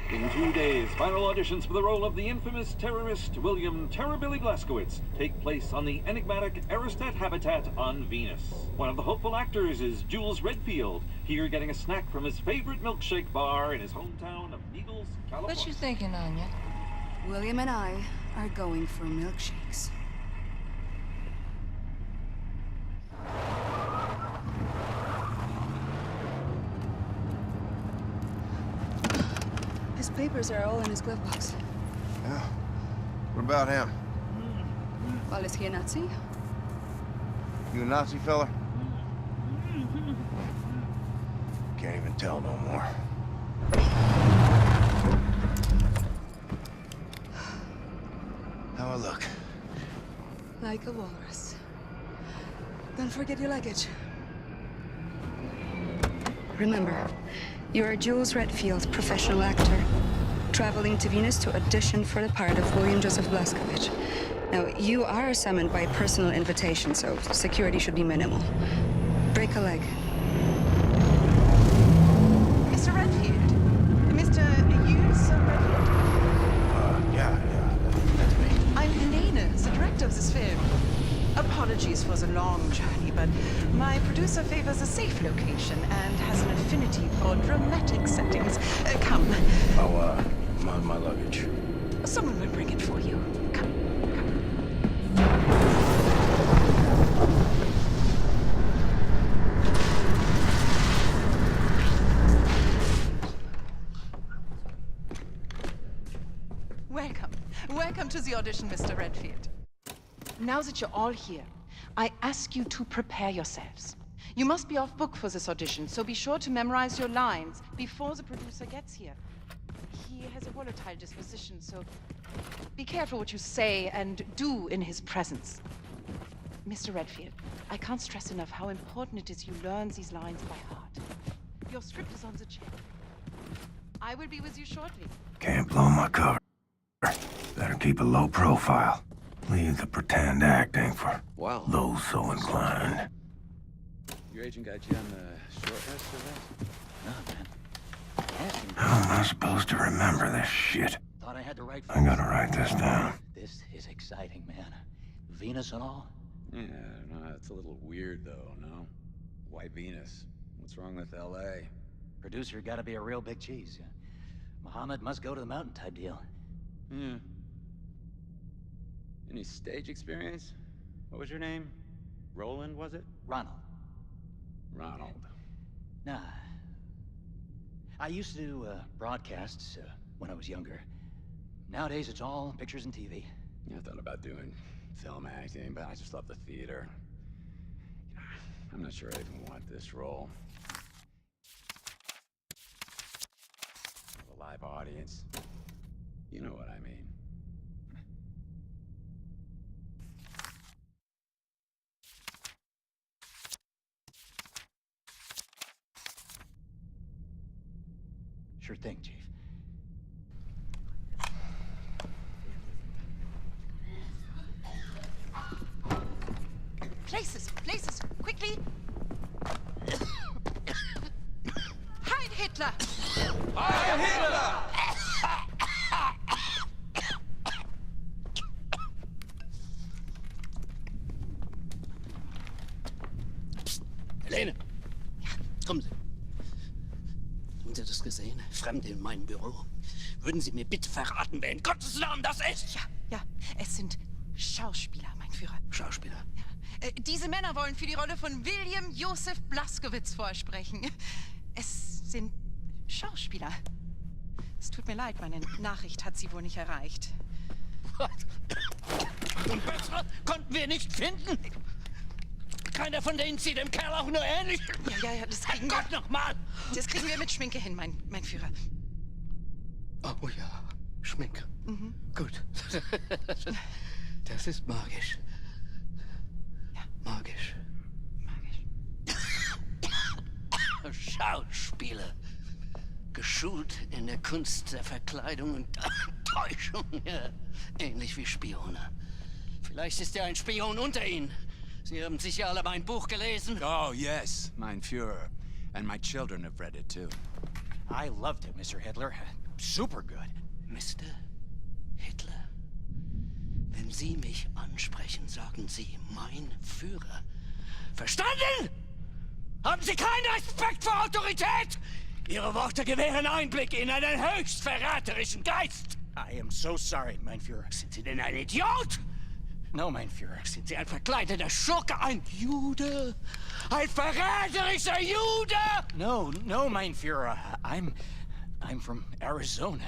In 2 days, final auditions for the role of the infamous terrorist William Terrorbilly Blazkowicz take place on the enigmatic Aristat habitat on Venus. One of the hopeful actors is Jules Redfield, here getting a snack from his favorite milkshake bar in his hometown of Needles, California. What you thinking, Anya? William and I are going for milkshakes. His papers are all in his glove box. Yeah. What about him? Well, is he a Nazi? You a Nazi fella? Can't even tell no more. How I look? Like a walrus. Don't forget your luggage. Remember, you are Jules Redfield, professional actor, traveling to Venus to audition for the part of William Joseph Blazkowicz. Now, you are summoned by personal invitation, so security should be minimal. Break a leg. Mr. Redfield? Mr. Redfield? Yeah, that's me. I'm Helena, the director of this film. Apologies for the long journey, but my producer favors a safe location and has an affinity for dramatic settings. Come. Oh, my luggage. Someone will bring it for you. Come. Welcome to the audition, Mr. Redfield. Now that you're all here, I ask you to prepare yourselves. You must be off book for this audition, so be sure to memorize your lines before the producer gets here. He has a volatile disposition, so be careful what you say and do in his presence. Mr. Redfield, I can't stress enough how important it is you learn these lines by heart. Your script is on the chair. I will be with you shortly. Can't blow my cover. Better keep a low profile. Leave the pretend acting for those so inclined. Your agent got you on the short list for this? No, man. How am I supposed to remember this shit? Thought I had the right. I gotta write this down. This is exciting, man. Venus and all? Yeah, I don't know. It's a little weird, though, no? Why Venus? What's wrong with L.A.? Producer gotta be a real big cheese. Muhammad must go to the mountain type deal. Yeah. Any stage experience? What was your name? Roland, was it? Ronald. Ronald. Nah. I used to do broadcasts when I was younger. Nowadays, it's all pictures and TV. Yeah, I thought about doing film acting, but I just love the theater. I'm not sure I even want this role. A live audience. You know what I mean. Sure thing, Chief. Places, quickly! Heil Hitler! Heil Hitler! Helene! Ja, kommen Sie. Haben Sie das gesehen? Fremde in meinem Büro. Würden Sie mir bitte verraten, wer in Gottes Namen das ist? Ja, es sind Schauspieler, mein Führer. Schauspieler? Diese Männer wollen für die Rolle von William Joseph Blaskowitz vorsprechen. Es sind Schauspieler. Es tut mir leid, meine Nachricht hat sie wohl nicht erreicht. Was? Und bessere konnten wir nicht finden? Keiner von denen sieht dem Kerl auch nur ähnlich. Ja, das kriegen wir. Gott nochmal! Das kriegen wir mit Schminke hin, mein Führer. Oh ja, Schminke. Mhm. Gut. Das ist magisch. Ja. Magisch. Schauspieler. Geschult in der Kunst der Verkleidung und Täuschung. Ja, ähnlich wie Spione. Vielleicht ist ja ein Spion unter Ihnen. Sie haben sicher alle mein Buch gelesen. Oh, yes, mein Führer. And my children have read it too. I loved it, Mr. Hitler. Super good. Mr. Hitler? Wenn Sie mich ansprechen, sagen Sie mein Führer. Verstanden? Haben Sie keinen Respekt vor Autorität? Ihre Worte gewähren Einblick in einen höchst verräterischen Geist. I am so sorry, mein Führer. Sind Sie denn ein Idiot? No, mein Führer. Sind Sie ein verkleideter Schurke, ein Jude? Ein verräterischer Jude? No, mein Führer. I'm from Arizona.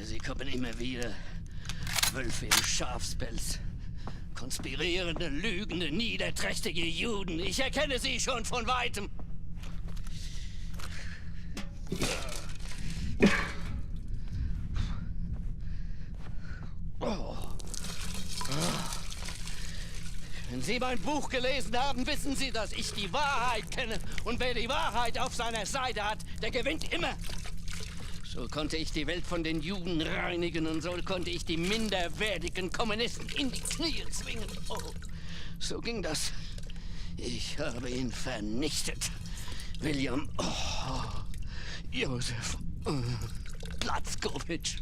Sie kommen immer wieder. Wölfe im Schafspelz. Konspirierende, lügende, niederträchtige Juden. Ich erkenne sie schon von Weitem. Wenn Sie mein Buch gelesen haben, wissen Sie, dass ich die Wahrheit kenne. Und wer die Wahrheit auf seiner Seite hat, der gewinnt immer. So konnte ich die Welt von den Juden reinigen und so konnte ich die minderwertigen Kommunisten in die Knie zwingen. Oh, so ging das. Ich habe ihn vernichtet. William Joseph Blaskowitz.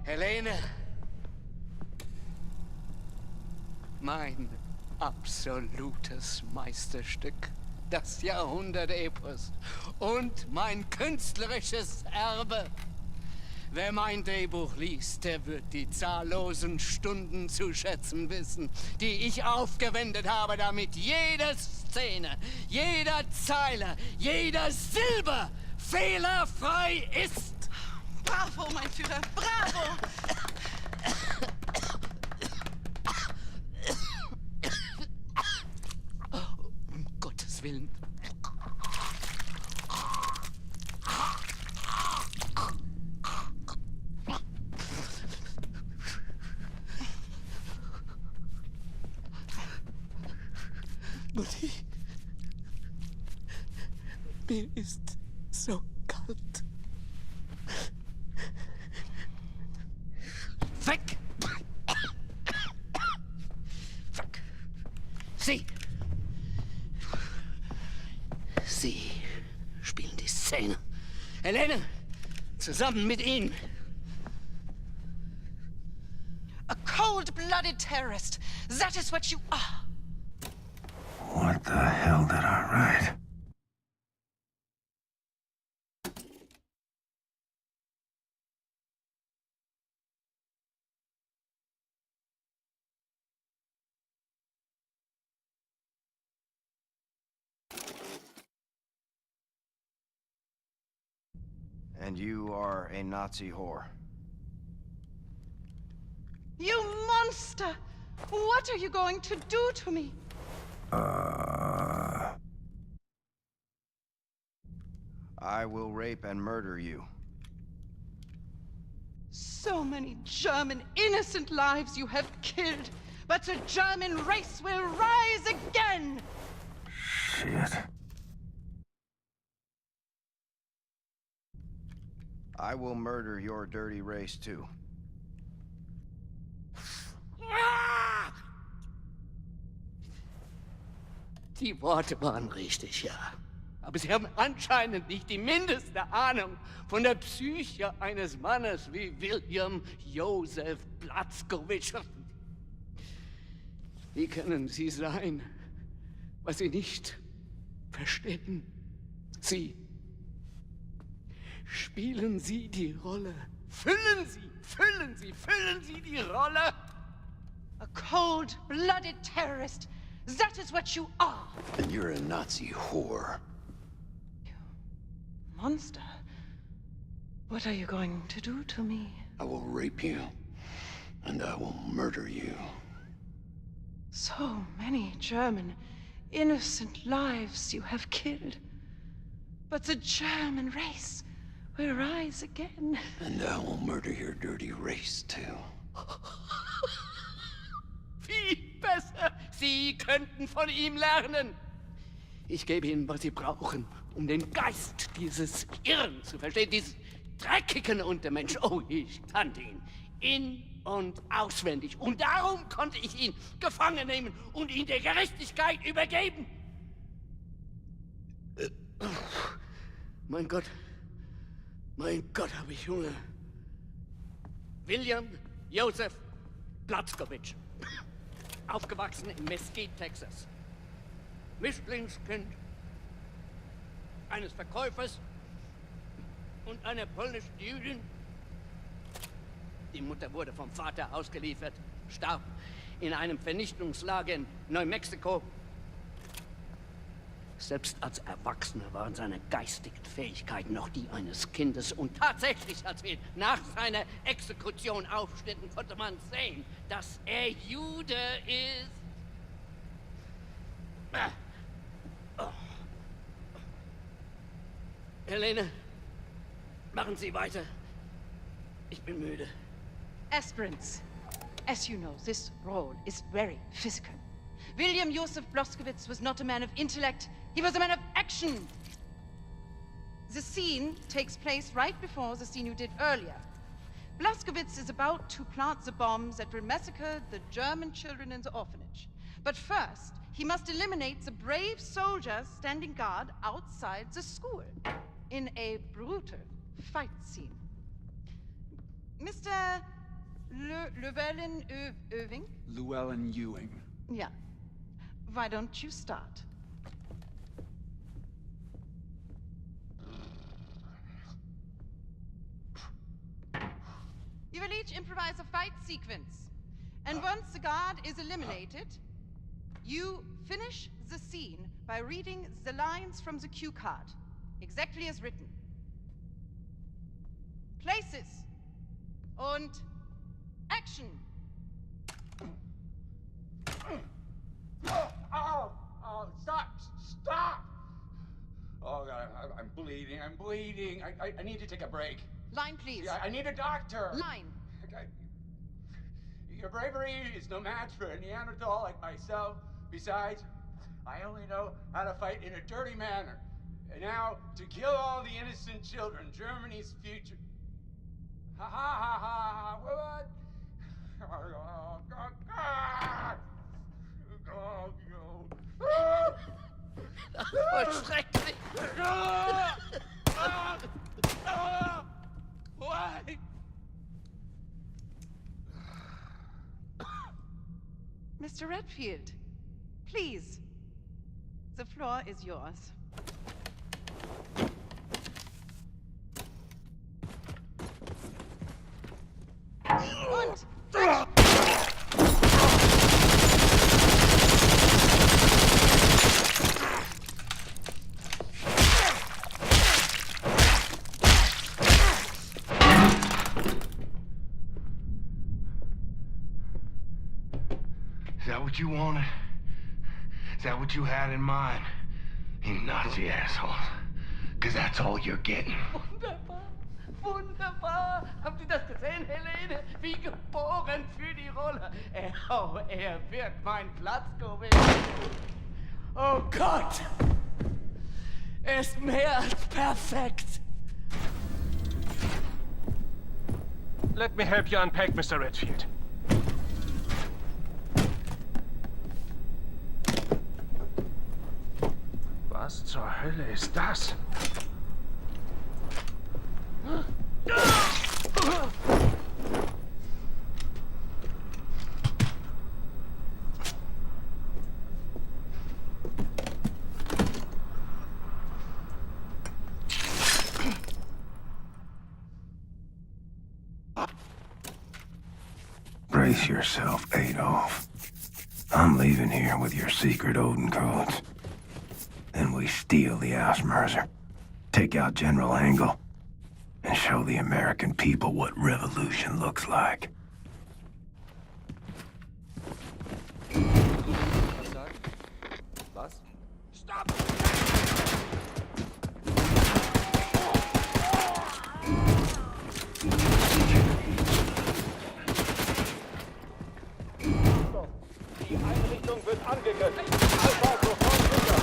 Helene. Mein absolutes Meisterstück. das Jahrhundert-Epos und mein künstlerisches Erbe. Wer mein Drehbuch liest, der wird die zahllosen Stunden zu schätzen wissen, die ich aufgewendet habe, damit jede Szene, jeder Zeile, jeder Silbe fehlerfrei ist. Bravo, mein Führer, bravo! Um Gottes Willen. Mutti, mir ist so kalt. Weg! Weg! Sie! Sie spielen die Szene. Helene, zusammen mit ihm. A cold-blooded terrorist. That is what you are. What the hell did I write? And you are a Nazi whore. You monster! What are you going to do to me? I will rape and murder you. So many German innocent lives you have killed, but the German race will rise again! Shit. I will murder your dirty race too. Die Worte waren richtig, ja. Aber Sie haben anscheinend nicht die mindeste Ahnung von der Psyche eines Mannes wie William Joseph Blazkowicz. Wie können Sie sein, was Sie nicht verstehen? Sie. Spielen Sie die Rolle. Füllen Sie die Rolle. A cold-blooded terrorist. That is what you are. And you're a Nazi whore. You monster. What are you going to do to me? I will rape you, and I will murder you. So many German innocent lives you have killed. But the German race will rise again. And I will murder your dirty race, too. Viel besser. Sie könnten von ihm lernen. Ich gebe Ihnen, was Sie brauchen, um den Geist dieses Irren zu verstehen, dieses dreckigen Untermensch. Oh, ich kannte ihn in- und auswendig. Und darum konnte ich ihn gefangen nehmen und ihn der Gerechtigkeit übergeben. Mein Gott, habe ich Hunger. William Joseph Blazkowicz. Aufgewachsen in Mesquite, Texas. Mischlingskind eines Verkäufers und einer polnischen Jüdin. Die Mutter wurde vom Vater ausgeliefert, starb in einem Vernichtungslager in Neumexiko. Selbst als Erwachsener waren seine geistigen Fähigkeiten noch die eines Kindes. Und tatsächlich, als wir nach seiner Exekution aufschnitten, konnte man sehen, dass er Jude ist. Oh. Helene, machen Sie weiter. Ich bin müde. Aspirants, as you know, this role is very physical. William Joseph Blazkowicz was not a man of intellect, he was a man of action. The scene takes place right before the scene you did earlier. Blazkowicz is about to plant the bombs that will massacre the German children in the orphanage. But first, he must eliminate the brave soldiers standing guard outside the school in a brutal fight scene. Mr. Llewellyn-Ewing? Llewellyn Ewing. Yeah. Why don't you start? You will each improvise a fight sequence. And once the guard is eliminated, you finish the scene by reading the lines from the cue card, exactly as written. Places. Und action. Oh, stop! Oh, God, I'm bleeding. I need to take a break. Line, please. Yeah, I need a doctor. Line. Your bravery is no match for a Neanderthal like myself. Besides, I only know how to fight in a dirty manner. And now, to kill all the innocent children, Germany's future. Ha ha ha ha! What? Oh, God. Das ist voll schrecklich. Why? Mr. Redfield, please. The floor is yours. Und Is that what you wanted? Is that what you had in mind? You Nazi assholes. Because that's all you're getting. Wunderbar! Haben Sie das gesehen, Helene? Wie geboren für die Rolle. Er wird mein Platzkovic. Oh Gott! Er ist mehr als perfekt. Let me help you unpack, Mr. Redfield. Was zur Hölle ist das? Brace yourself, Adolf. I'm leaving here with your secret Odin codes. Then we steal the Ausmerzer, take out General Angle, and show the American people what revolution looks like. Was? Stop! Die Einrichtung wird angegriffen. Alpha sofort sicher.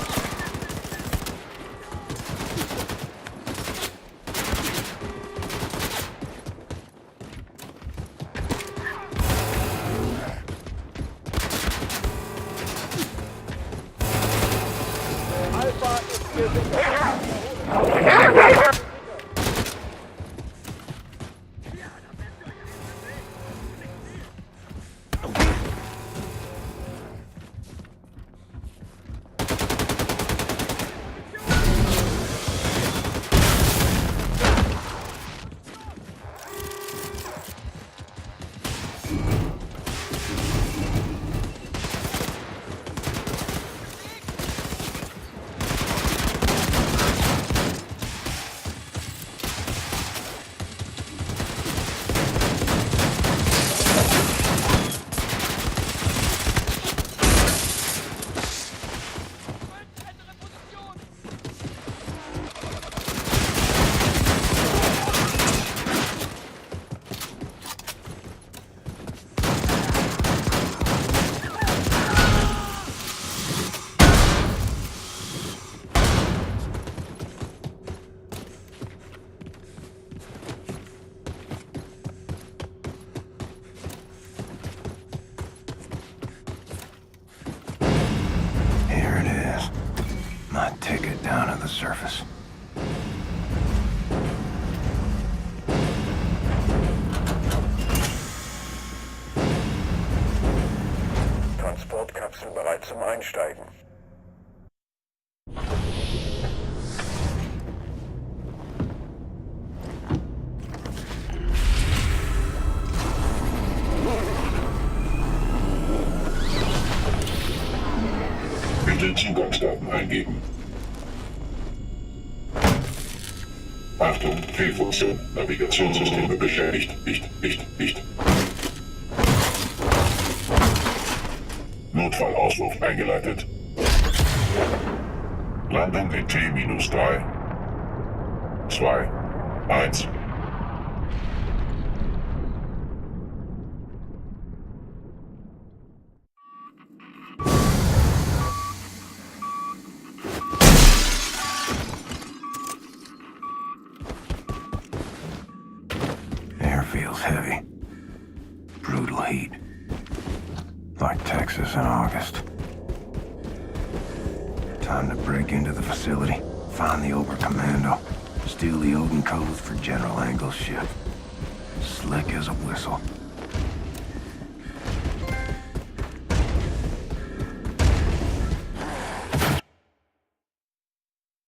Alpha ist gesichert. My ticket down to the surface. Transportkapsel bereit zum Einsteigen. Bitte Zugangsdaten eingeben. Achtung, Fehlfunktion. Navigationssysteme beschädigt. Nicht. Notfallausruf eingeleitet. Landung in T-3, 2, 1. Air feels heavy. Brutal heat. Like Texas in August. Time to break into the facility, find the Oberkommando, steal the Odin codes for General Engel's ship. Slick as a whistle.